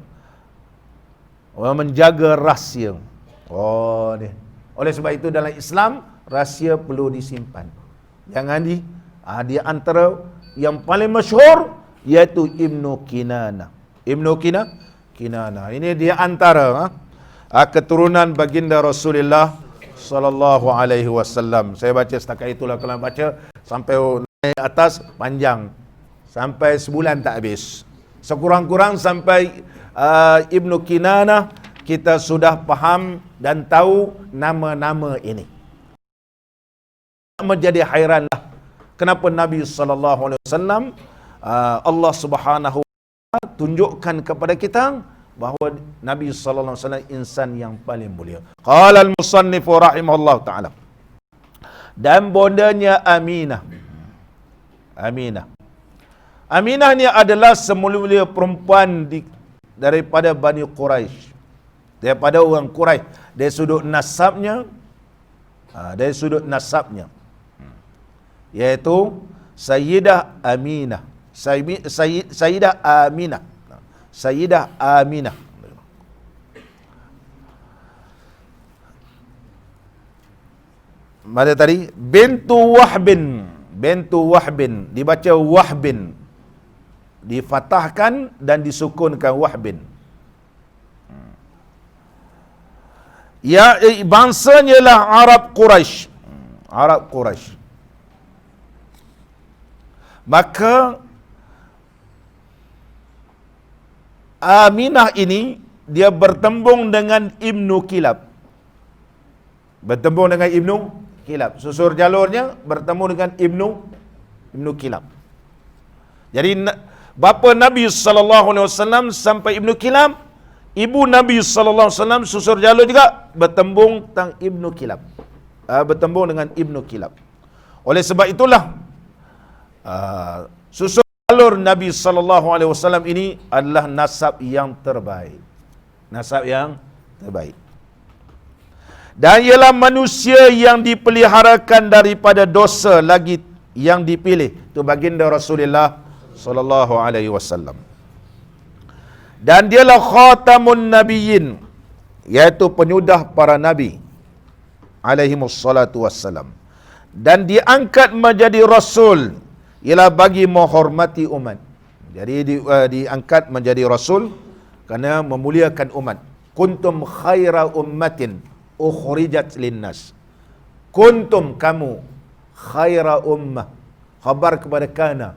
Oleh sebab itu dalam Islam rahsia perlu disimpan. Jangan di antara yang paling masyhur iaitu Ibnu Kinanah. Ini di antara keturunan baginda Rasulullah sallallahu alaihi wasallam. Saya baca setakat itulah, kalau baca sampai naik atas panjang, sampai sebulan tak habis. Sekurang-kurang sampai Ibnu Kinanah kita sudah faham dan tahu nama-nama ini. Menjadi hairanlah kenapa Nabi sallallahu alaihi wasallam Allah Subhanahu wa taala tunjukkan kepada kita bahawa Nabi sallallahu alaihi wasallam insan yang paling mulia. Qala al-musannif rahimahullah taala. Dan bondanya Aminah. Aminah ni adalah semula-mula perempuan daripada Bani Quraisy. Daripada orang Quraisy. Dari sudut nasabnya. Iaitu Sayyidah Aminah. Sayyidah Aminah. Mana tadi? Bintu Wahbin dibaca Wahbin, difatahkan dan disukunkan Wahbin. Ya, bangsanya lah Arab Quraisy. Arab Quraisy. Maka Aminah ini dia bertembung dengan Ibnu Kilab. Bertembung dengan Ibnu Kilab. Susur jalurnya bertemu dengan Ibnu Kilab. Jadi bapa Nabi SAW sampai Ibnu Kilab, ibu Nabi SAW susur jalur juga bertembung tentang Ibnu Kilab. Bertembung dengan Ibnu Kilab. Oleh sebab itulah susur jalur Nabi SAW ini adalah nasab yang terbaik. Nasab yang terbaik. Dan ialah manusia yang dipeliharakan daripada dosa lagi yang dipilih. Itu baginda Rasulullah SAW. Dan dialah khatamun nabiyyin, iaitu penyudah para nabi alaihimussalatu wassalam. Dan diangkat menjadi rasul, ialah bagi menghormati umat. Jadi diangkat menjadi rasul kerana memuliakan umat. Kuntum khaira ummatin ukhrijat linnas. Kuntum, kamu, khaira ummah. Khabar kepada kana.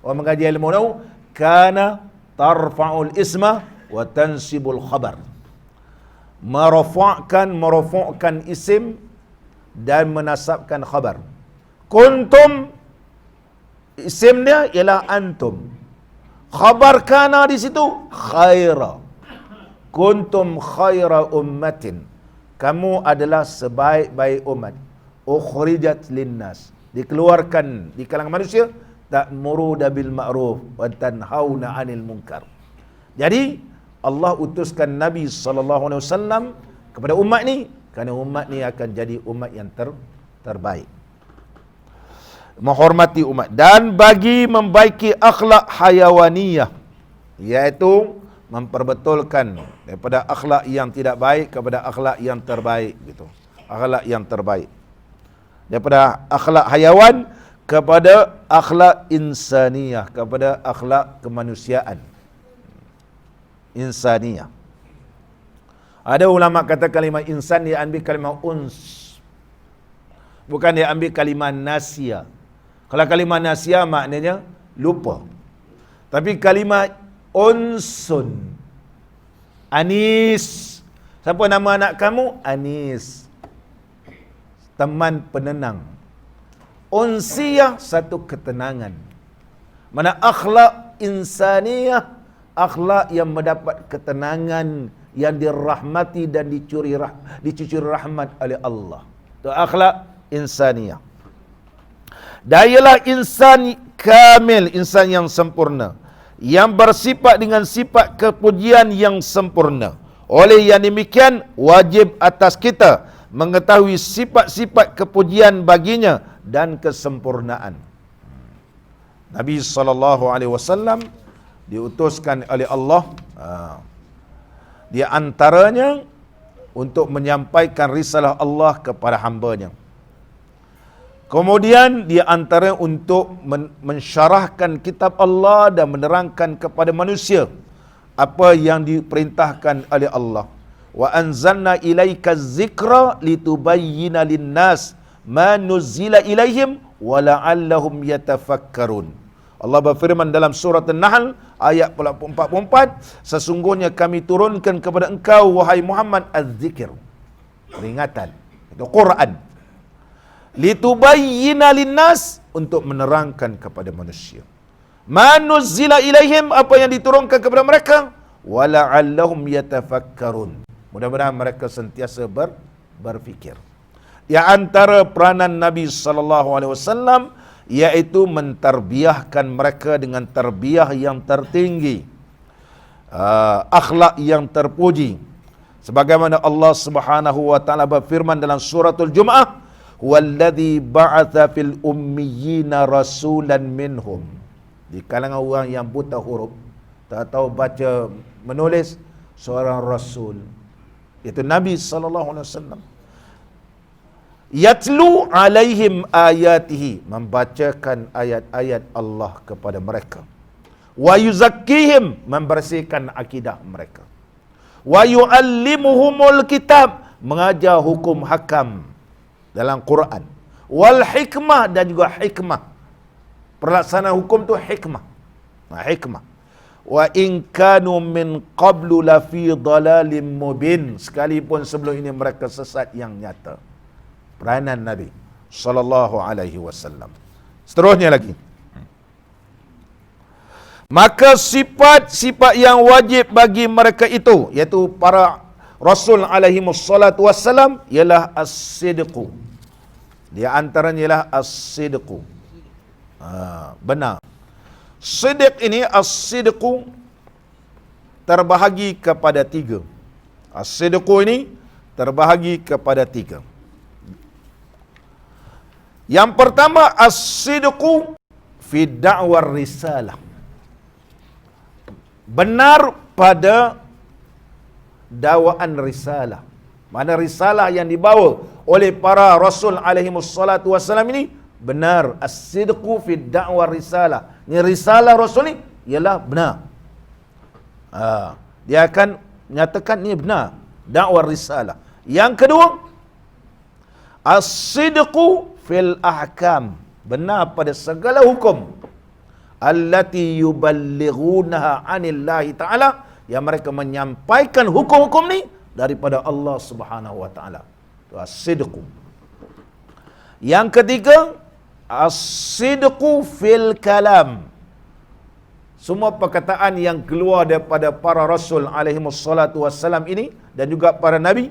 Orang mengaji ilmu tahu, kana tarfa'ul isma wa tansibul khabar. Merafa'kan isim dan menasabkan khabar. Kuntum, isim dia ialah antum. Khabar kana di situ khaira. Kuntum khaira ummatin. Kamu adalah sebaik-baik umat. Ukhrijat linnas. Dikeluarkan di kalangan manusia. Ta'muruna bil ma'ruf wa tanhauna 'anil munkar. Jadi Allah utuskan Nabi SAW kepada umat ni kerana umat ni akan jadi umat yang terbaik. Menghormati umat dan bagi membaiki akhlak hayawaniyah, iaitu memperbetulkan daripada akhlak yang tidak baik kepada akhlak yang terbaik gitu. Akhlak yang terbaik. Daripada akhlak hayawan kepada akhlak insaniyah, kepada akhlak kemanusiaan. Insaniyah. Ada ulama kata kalimah insan dia ambil kalimah uns. Bukan dia ambil kalimah nasia. Kalau kalimah nasia maknanya lupa. Tapi kalimah unsun, Anis. Siapa nama anak kamu? Anis. Teman penenang. Unsiyah, satu ketenangan. Mana akhlak insaniyah, akhlak yang mendapat ketenangan, yang dirahmati dan dicucuri rahmat oleh Allah. Itu akhlak insaniyah. Dan ialah insan kamil, insan yang sempurna, yang bersifat dengan sifat kepujian yang sempurna. Oleh yang demikian, wajib atas kita mengetahui sifat-sifat kepujian baginya dan kesempurnaan. Nabi SAW diutuskan oleh Allah, di antaranya untuk menyampaikan risalah Allah kepada hamba-Nya. Kemudian di antara untuk mensyarahkan kitab Allah dan menerangkan kepada manusia apa yang diperintahkan oleh Allah. Wa anzalna ilaika dzikra litubayyana lin-nas ma nuzila ilaihim wa la'allahum yatafakkarun. Allah berfirman dalam surat An-Nahl ayat 44, sesungguhnya kami turunkan kepada engkau wahai Muhammad az-zikr, peringatan, itu Quran. Litubayyina linnas, untuk menerangkan kepada manusia. Ma nuzila ilaihim, apa yang diturunkan kepada mereka, wa la'allahum yatafakkarun. Mudah-mudahan mereka sentiasa berfikir. Di antara peranan Nabi SAW iaitu mentarbiahkan mereka dengan tarbiyah yang tertinggi, akhlak yang terpuji. Sebagaimana Allah Subhanahu wa taala berfirman dalam suratul Jumu'ah, "Huwallazi ba'atsa fil ummiyina rasulan minhum." Di kalangan orang yang buta huruf, tak tahu baca menulis, seorang rasul, itu Nabi sallallahu alaihi wasallam. Yatlu alaihim ayatihi, membacakan ayat-ayat Allah kepada mereka. Wa yuzakkihim, membersihkan akidah mereka. Wa yuallimuhumul kitab, mengajar hukum hakam dalam Quran. Wal hikmah, dan juga hikmah. Pelaksanaan hukum tu hikmah. Hikmah. Wa in kanu min qablu lafi dhalalim mubin, sekalipun sebelum ini mereka sesat yang nyata. Peranan Nabi sallallahu alaihi wasallam. Seterusnya lagi. Maka sifat-sifat yang wajib bagi mereka itu, iaitu para Rasul alaihi wassalatu wassalam, ialah as-sidqu. Di antaranya ialah as-sidqu. Benar. Sidq ini, as-sidqu, terbahagi kepada tiga. As-sidqu ini terbahagi kepada tiga. Yang pertama, as-sidqu fi da'war risalah. Benar pada dakwaan risalah. Mana risalah yang dibawa oleh para Rasul alaihi wassalatu wassalam ini benar. As-sidqu fi da'war risalah. Ini risalah Rasul ni ialah benar. Dia akan nyatakan ni benar, dakwah risalah. Yang kedua, as-sidqu fil ahkam, benar pada segala hukum. Allati yuballighunaha anillahi ta'ala, yang mereka menyampaikan hukum-hukum ni daripada Allah Subhanahu wa taala. Itu as-sidqu. Yang ketiga, as-sidqu fil kalam. Semua perkataan yang keluar daripada para Rasul alaihi wassalatu wassalam ini dan juga para Nabi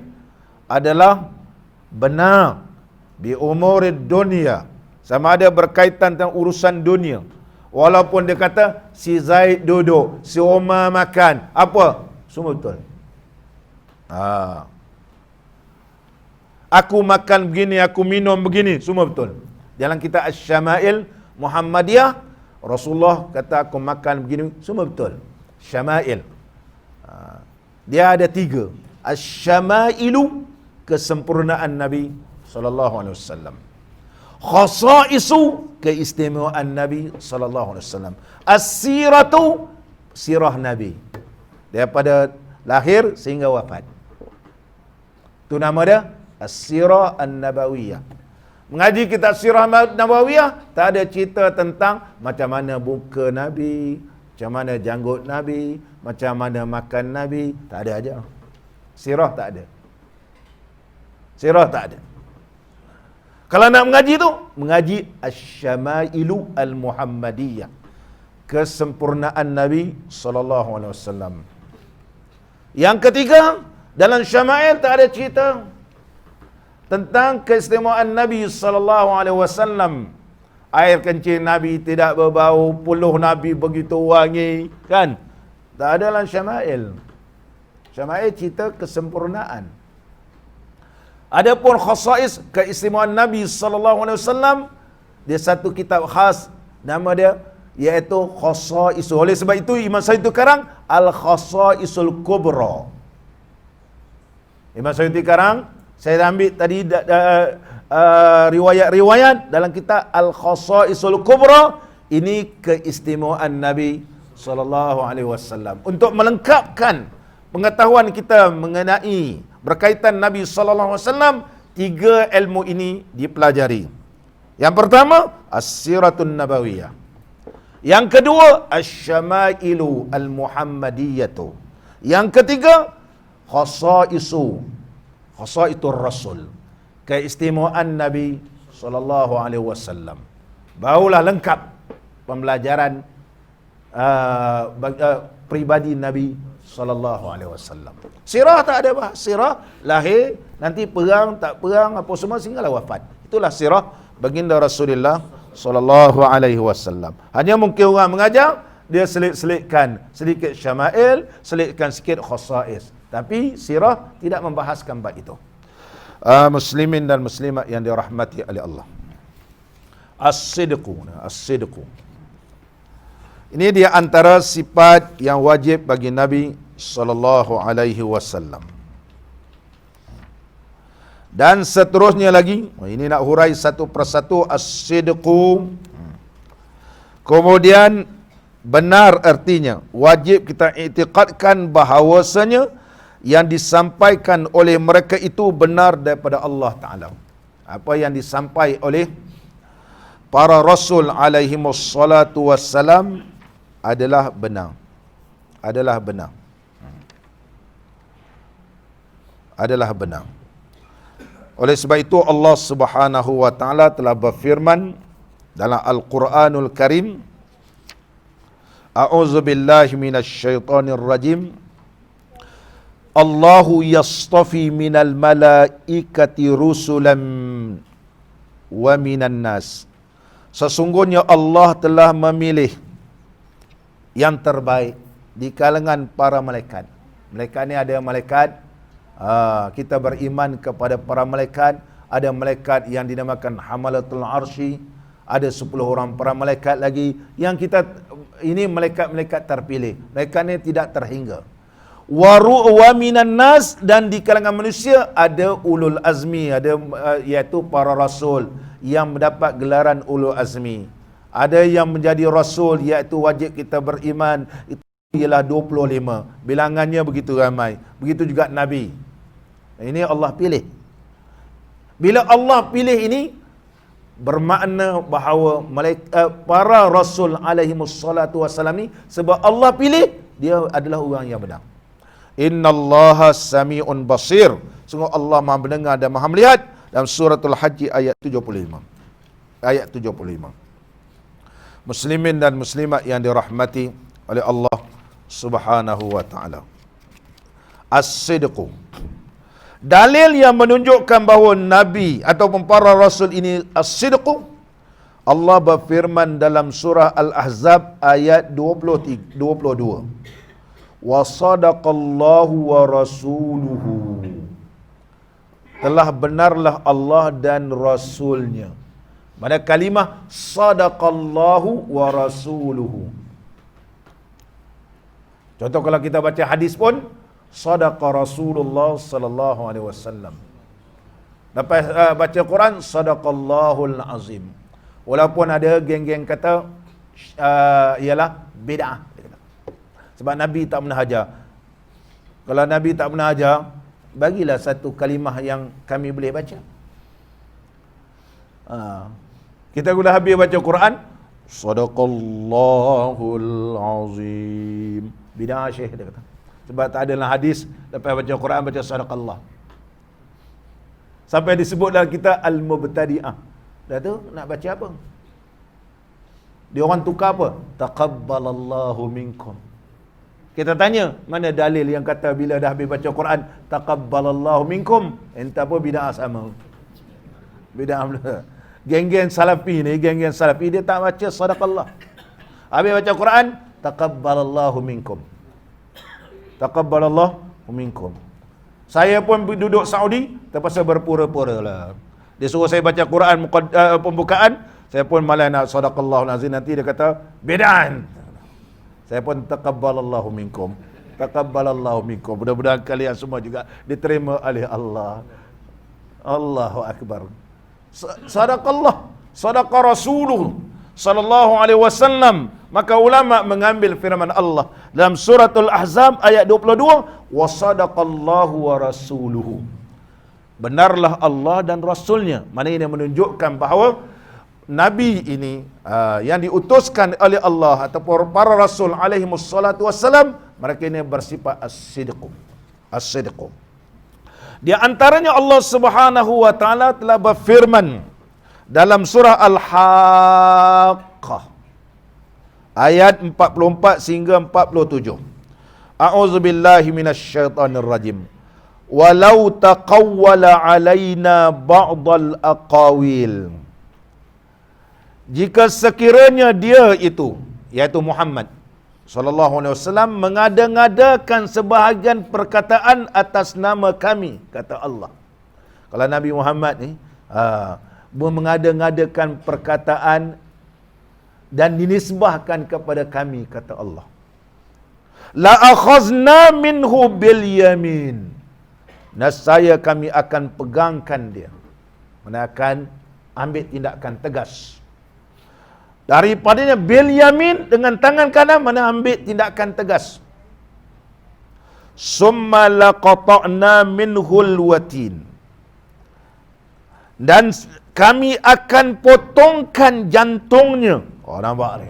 adalah benar. Bi umurid dunia, sama ada berkaitan dengan urusan dunia. Walaupun dia kata si Zaid duduk, si Umar makan, apa? Semua betul. Aku makan begini, aku minum begini, semua betul. Dalam kitab Asy-Syama'il Muhammadiyah, Rasulullah kata aku makan begini, semua betul. Syama'il. Dia ada tiga. Asy-Syama'ilu, kesempurnaan Nabi sallallahu alaihi wasallam. Khasa'isu, keistimewaan Nabi sallallahu alaihi wasallam. As-siratu, sirah Nabi. Daripada lahir sehingga wafat. Itu nama dia As-Sirah An-Nabawiyah. Mengaji kitab Sirah Nabawiyah, tak ada cerita tentang macam mana muka Nabi, macam mana janggut Nabi, macam mana makan Nabi. Tak ada aja. Sirah tak ada. Sirah tak ada. Kalau nak mengaji tu, mengaji Asy-Syama'ilu Al-Muhammadiyah, kesempurnaan Nabi sallallahu alaihi wasallam. Yang ketiga, dalam Syama'il tak ada cerita tentang keistimewaan Nabi sallallahu alaihi wasallam. Air kencing Nabi tidak berbau, puluh Nabi begitu wangi, kan? Tak ada dalam Syama'il. Syama'il cerita kesempurnaan. Adapun khasais, keistimewaan Nabi sallallahu alaihi wasallam, dia satu kitab khas, nama dia iaitu Khasais. Oleh sebab itu Imam Suyuti karang Al-Khasaisul Kubra. Imam Suyuti karang, saya ambil tadi riwayat-riwayat dalam kitab Al-Khasaisul Kubra. Ini keistimewaan Nabi sallallahu alaihi wasallam untuk melengkapkan pengetahuan kita mengenai berkaitan Nabi sallallahu alaihi wasallam. Tiga ilmu ini dipelajari. Yang pertama, As-Siratun Nabawiyah. Yang kedua, Asy-Syama'ilu Al-Muhammadiyatu. Yang ketiga, Khasaitur Rasul, keistimewaan Nabi sallallahu alaihi wasallam. Barulah lengkap pembelajaran pribadi Nabi sallallahu alaihi wasallam. Sirah tak ada bah. Sirah lahir, nanti perang tak perang apa semua sehinggalah wafat. Itulah sirah baginda Rasulullah sallallahu alaihi wasallam. Hanya mungkin orang mengajar dia selit-selitkan sedikit syama'il, selitkan sikit khasais. Tapi sirah tidak membahaskan bab itu. Muslimin dan muslimat yang dirahmati oleh Allah. As-sidqu. Ini dia antara sifat yang wajib bagi Nabi sallallahu alaihi wasallam. Dan seterusnya lagi, ini nak hurai satu persatu, as-sidqu. Kemudian benar artinya, wajib kita i'tiqadkan bahawasanya yang disampaikan oleh mereka itu benar daripada Allah Ta'ala. Apa yang disampaikan oleh para Rasul alaihimussalatu wassalam adalah benar. Adalah benar. Adalah benar. Oleh sebab itu Allah Subhanahu wa taala telah berfirman dalam Al-Quranul Karim, A'udzu billahi minasyaitonir rajim. Allahu yastafi minal malaikati rusulan wa minan nas. Sesungguhnya Allah telah memilih yang terbaik di kalangan para malaikat. Malaikat ni ada malaikat, kita beriman kepada para malaikat. Ada malaikat yang dinamakan Hamalatul Arsy. Ada 10 orang para malaikat lagi yang kita, ini malaikat-malaikat terpilih. Malaikat ni tidak terhingga. Wa minan nas, dan di kalangan manusia ada ulul azmi, ada iaitu para rasul yang mendapat gelaran ulul azmi. Ada yang menjadi rasul iaitu wajib kita beriman itu ialah 25. Bilangannya begitu ramai. Begitu juga nabi. Ini Allah pilih. Bila Allah pilih ini bermakna bahawa para rasul alaihimussalatu wassalam ni, sebab Allah pilih, dia adalah orang yang benar. Innallaha sami'un basir. Sungguh Allah Maha mendengar dan Maha melihat, dalam suratul Haji ayat 75. Ayat 75. Muslimin dan muslimat yang dirahmati oleh Allah Subhanahu wa taala. As-sidqu. Dalil yang menunjukkan bahawa nabi ataupun para rasul ini as-sidqu, Allah berfirman dalam surah Al-Ahzab ayat 22. Wa sadaqallahu wa rasuluhu. Telah benarlah Allah dan rasulnya. Pada kalimah sadaqallahu wa rasuluhu. Contoh kalau kita baca hadis pun, sadaqa Rasulullah sallallahu alaihi wasallam. Lepas baca Quran, sadaqallahul azim. Walaupun ada geng-geng kata ialah bid'ah. Sebab Nabi tak pernah ajar. Kalau Nabi tak pernah ajar, bagilah satu kalimah yang kami boleh baca. Kita sudah habis baca Quran, sadaqallahul azim. Bid'ah syekh dia kata. Sebab tak adalah hadis lepas baca Quran baca sadaqallah. Sampai disebut dalam kita al-mubtadi'ah. Dah tu nak baca apa? Dia orang tukar apa? Taqabbalallahu minkum. Kita tanya, mana dalil yang kata bila dah habis baca Quran taqabbalallahu minkum? Entah apa bid'ah sama. Bid'ah pula. Geng-geng salafi ni, geng-geng salafi dia tak baca sadaqallah. Habis baca Quran, taqabbalallahu minkum. Taqabbalallahu minkum. Saya pun duduk Saudi, terpaksa berpura-pura lah. Dia suruh saya baca Quran pembukaan, saya pun malah nak sadaqallahu nazim, nanti dia kata bid'ah. Saya pun taqabbalallahu minkum. Taqabbalallahu minkum. Mudah-mudahan kalian semua juga diterima oleh Allah. Allahu akbar. Sadaqallah, sadaqa rasuluh sallallahu alaihi wasallam. Maka ulama mengambil firman Allah dalam suratul Ahzab ayat 22, wa sadaqallahu wa rasuluhu. Benarlah Allah dan rasulnya. Mana ini menunjukkan bahawa nabi ini yang diutuskan oleh Allah ataupun para rasul alaihi wassalatu wassalam, mereka ini bersifat as-sidqu. As-sidqu. Di antaranya Allah Subhanahu wa taala telah berfirman dalam surah Al-Haqqah ayat 44 sehingga 47. A'udzu billahi minasyaitonir rajim. Walau taqawwala alaina ba'dal aqawil. Jika sekiranya dia itu, iaitu Muhammad sallallahu alaihi wasallam, mengada-ngadakan sebahagian perkataan atas nama kami, kata Allah. Kalau Nabi Muhammad ni mengada-ngadakan perkataan dan dinisbahkan kepada kami, kata Allah. La akhazna minhu bil yamin. Nescaya kami akan pegangkan dia. Mana akan ambil tindakan tegas. Daripadanya bil yamin, dengan tangan kanan mana ambil tindakan tegas. Summa laqata'na minhul watin. Dan kami akan potongkan jantungnya. Oh, nampak ni.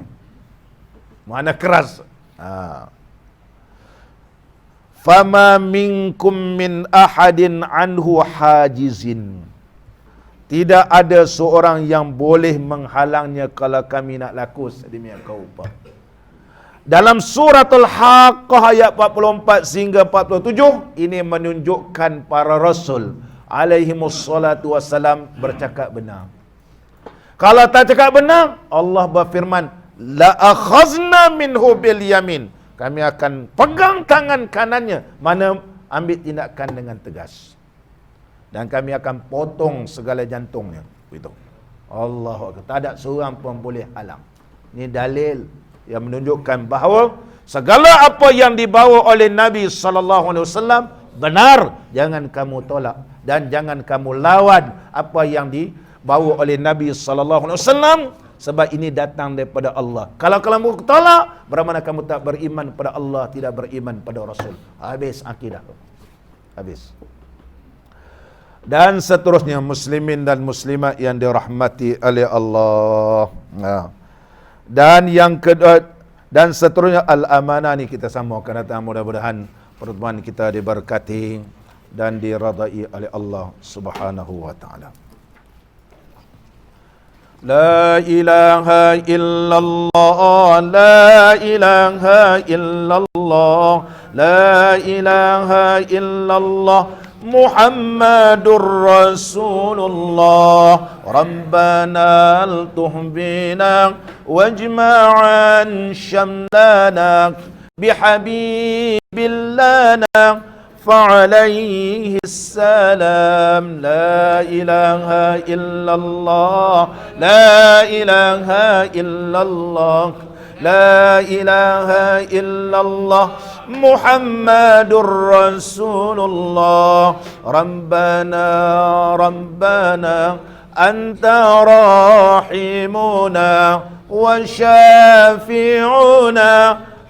Mana keras. Fama minkum min ahadin anhu hajizin. Tidak ada seorang yang boleh menghalangnya kalau kami nak laku sedemikian rupa. Dalam suratul Haqqah ayat 44 sehingga 47, ini menunjukkan para rasul alaihimussalatu wassalam bercakap benar. Kalau tak cakap benar, Allah berfirman, la akhazna minhu bil yamin. Kami akan pegang tangan kanannya, mana ambil tindakan dengan tegas. Dan kami akan potong segala jantungnya. Begitu. Allahu Akbar. Tak ada seorang pun boleh halang. Ini dalil yang menunjukkan bahawa segala apa yang dibawa oleh Nabi SAW benar. Jangan kamu tolak. Dan jangan kamu lawan apa yang dibawa oleh Nabi SAW. Sebab ini datang daripada Allah. Kalau kamu tolak, bermakna kamu tak beriman pada Allah, tidak beriman pada Rasul. Habis akidah. Habis. Dan seterusnya muslimin dan muslimat yang dirahmati oleh Allah. Dan yang kedua, dan seterusnya al-amanah ni kita sambungkan datang, mudah-mudahan pertemuan kita diberkati dan diradai oleh Allah Subhanahu wa taala. La ilaha illallah, la ilaha illallah, la ilaha illallah, Muhammadur Rasulullah. Rabbana al-tuhbina wajma'an syamlana bihabibillana فعليه السلام. لا إله إلا الله، لا إله إلا الله، لا إله إلا الله، محمد رسول الله. ربنا ربنا أنت راحمنا وشافعنا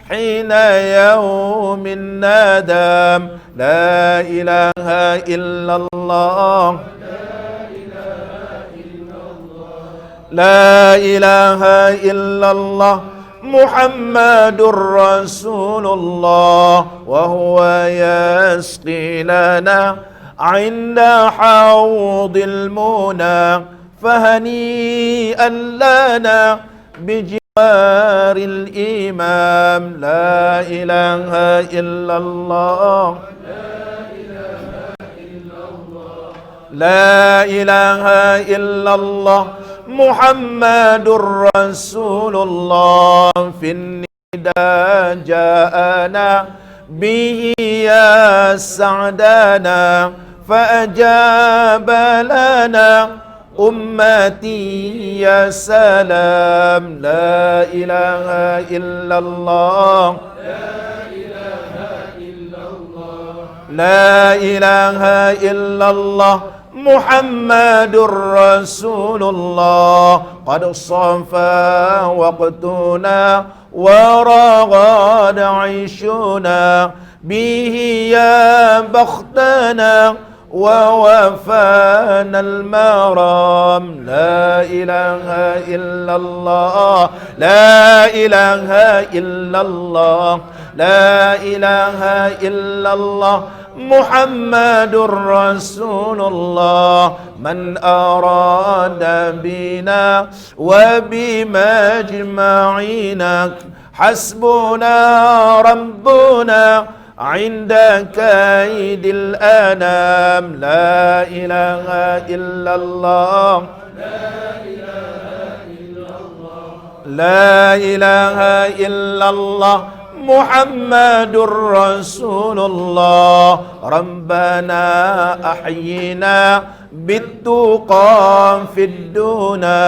حين يوم الندم. لا إله إلا الله، لا إله إلا الله، محمد رسول الله. وهو يسقي لنا عند حوض المنى، فهنيئا لنا بجوار الإمام. لا إله إلا الله، لا إله إلا الله، محمد رسول الله. في النداء جاءنا به يا سعدنا، فأجاب لنا أمتي يا سلام. لا إله إلا الله، لا إله إلا الله، محمد رسول الله. قد صفى وقتنا ورغد عيشنا، به يا بختنا ووفانا المرام. لا إله إلا الله، لا إله إلا الله، لا إله إلا الله، محمد رسول الله. من أراد بنا وبمجمعنا، حسبنا ربنا عند كيد الأنام. لا إله إلا الله، لا إله إلا الله، محمد رسول الله. ربنا أحينا بالتقى في الدنا،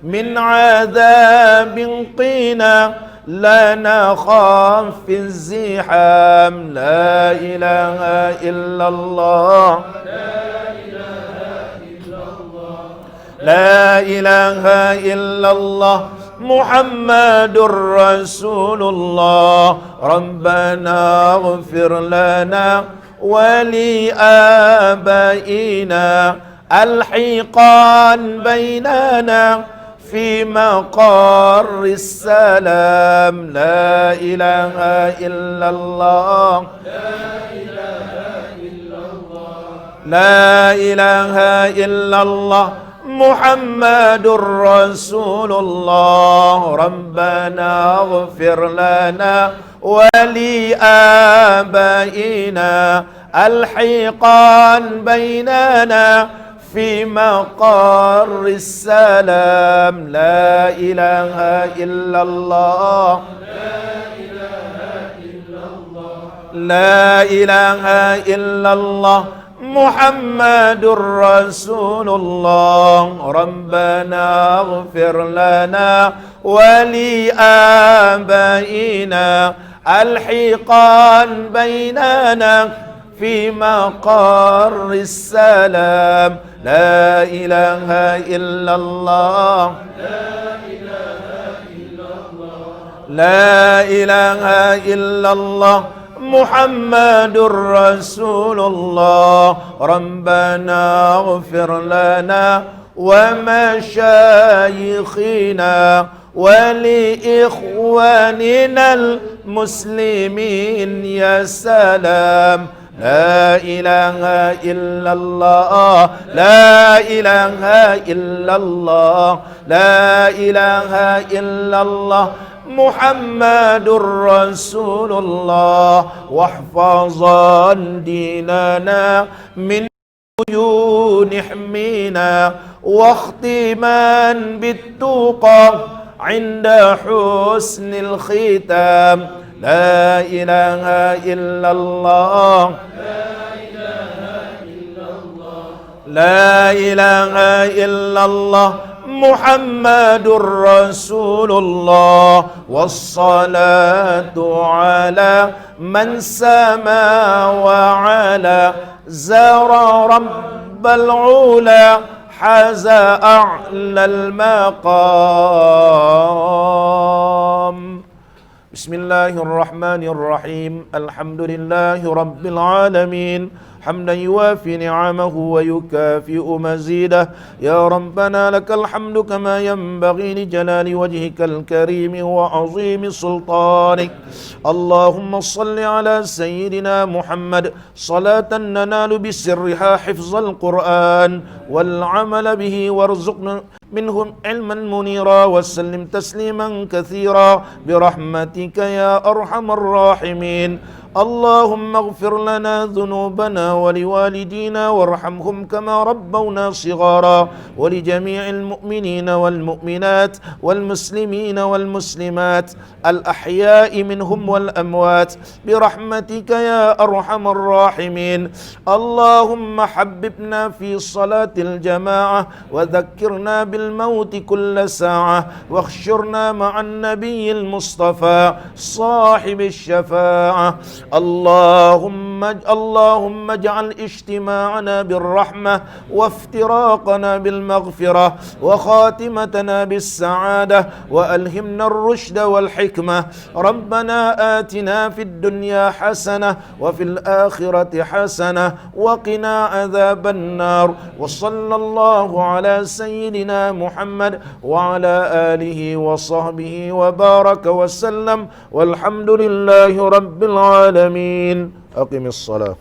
من عذاب قنا لا نخاف في الزحام لا إله إلا الله لا إله إلا الله محمد رسول الله ربنا اغفر لنا ولآبائنا الحقا بيننا في مقر السلام لا إله إلا الله لا إله إلا الله محمد رسول الله ربنا اغفر لنا ولآبائنا الحقا بيننا في مقر السلام لا إله إلا الله لا إله إلا الله محمد رسول الله ربنا اغفر لنا ولآبائنا الحقا بيننا في مقر السلام لا إله إلا الله لا إله إلا الله محمد رسول الله ربنا اغفر لنا ومشايخنا ولإخواننا المسلمين يا سلام لا إله إلا الله لا إله إلا الله لا إله إلا الله محمد رسول الله واحفظا ديننا من عيون احمينا واختما بالتقى عند حسن الختام لا إله إلا الله لا إله إلا الله محمد رسول الله والصلاة على من سما وعلى زار رب العلا حاز أعلى المقام بسم الله الرحمن الرحيم الحمد لله رب العالمين حمدا يوافي نعمه ويكافئ مزيده يا ربنا لك الحمد كما ينبغي لجلال وجهك الكريم وعظيم سلطانك اللهم صل على سيدنا محمد صلاة ننال بسرها حفظ القرآن والعمل به وارزقنا منهم علما منيرا وسلم تسليما كثيرا برحمتك يا أرحم الراحمين اللهم اغفر لنا ذنوبنا ولوالدينا وارحمهم كما ربونا صغارا ولجميع المؤمنين والمؤمنات والمسلمين والمسلمات الأحياء منهم والأموات برحمتك يا أرحم الراحمين اللهم حببنا في صلاة الجماعة وذكرنا بالموت كل ساعة واخشرنا مع النبي المصطفى صاحب الشفاعة اللهم اجعل اجتماعنا بالرحمة وافتراقنا بالمغفرة وخاتمتنا بالسعادة وألهمنا الرشد والحكمة ربنا آتنا في الدنيا حسنة وفي الآخرة حسنة وقنا عذاب النار وصلى الله على سيدنا محمد وعلى آله وصحبه وبارك وسلم والحمد لله رب العالمين أقم الصلاة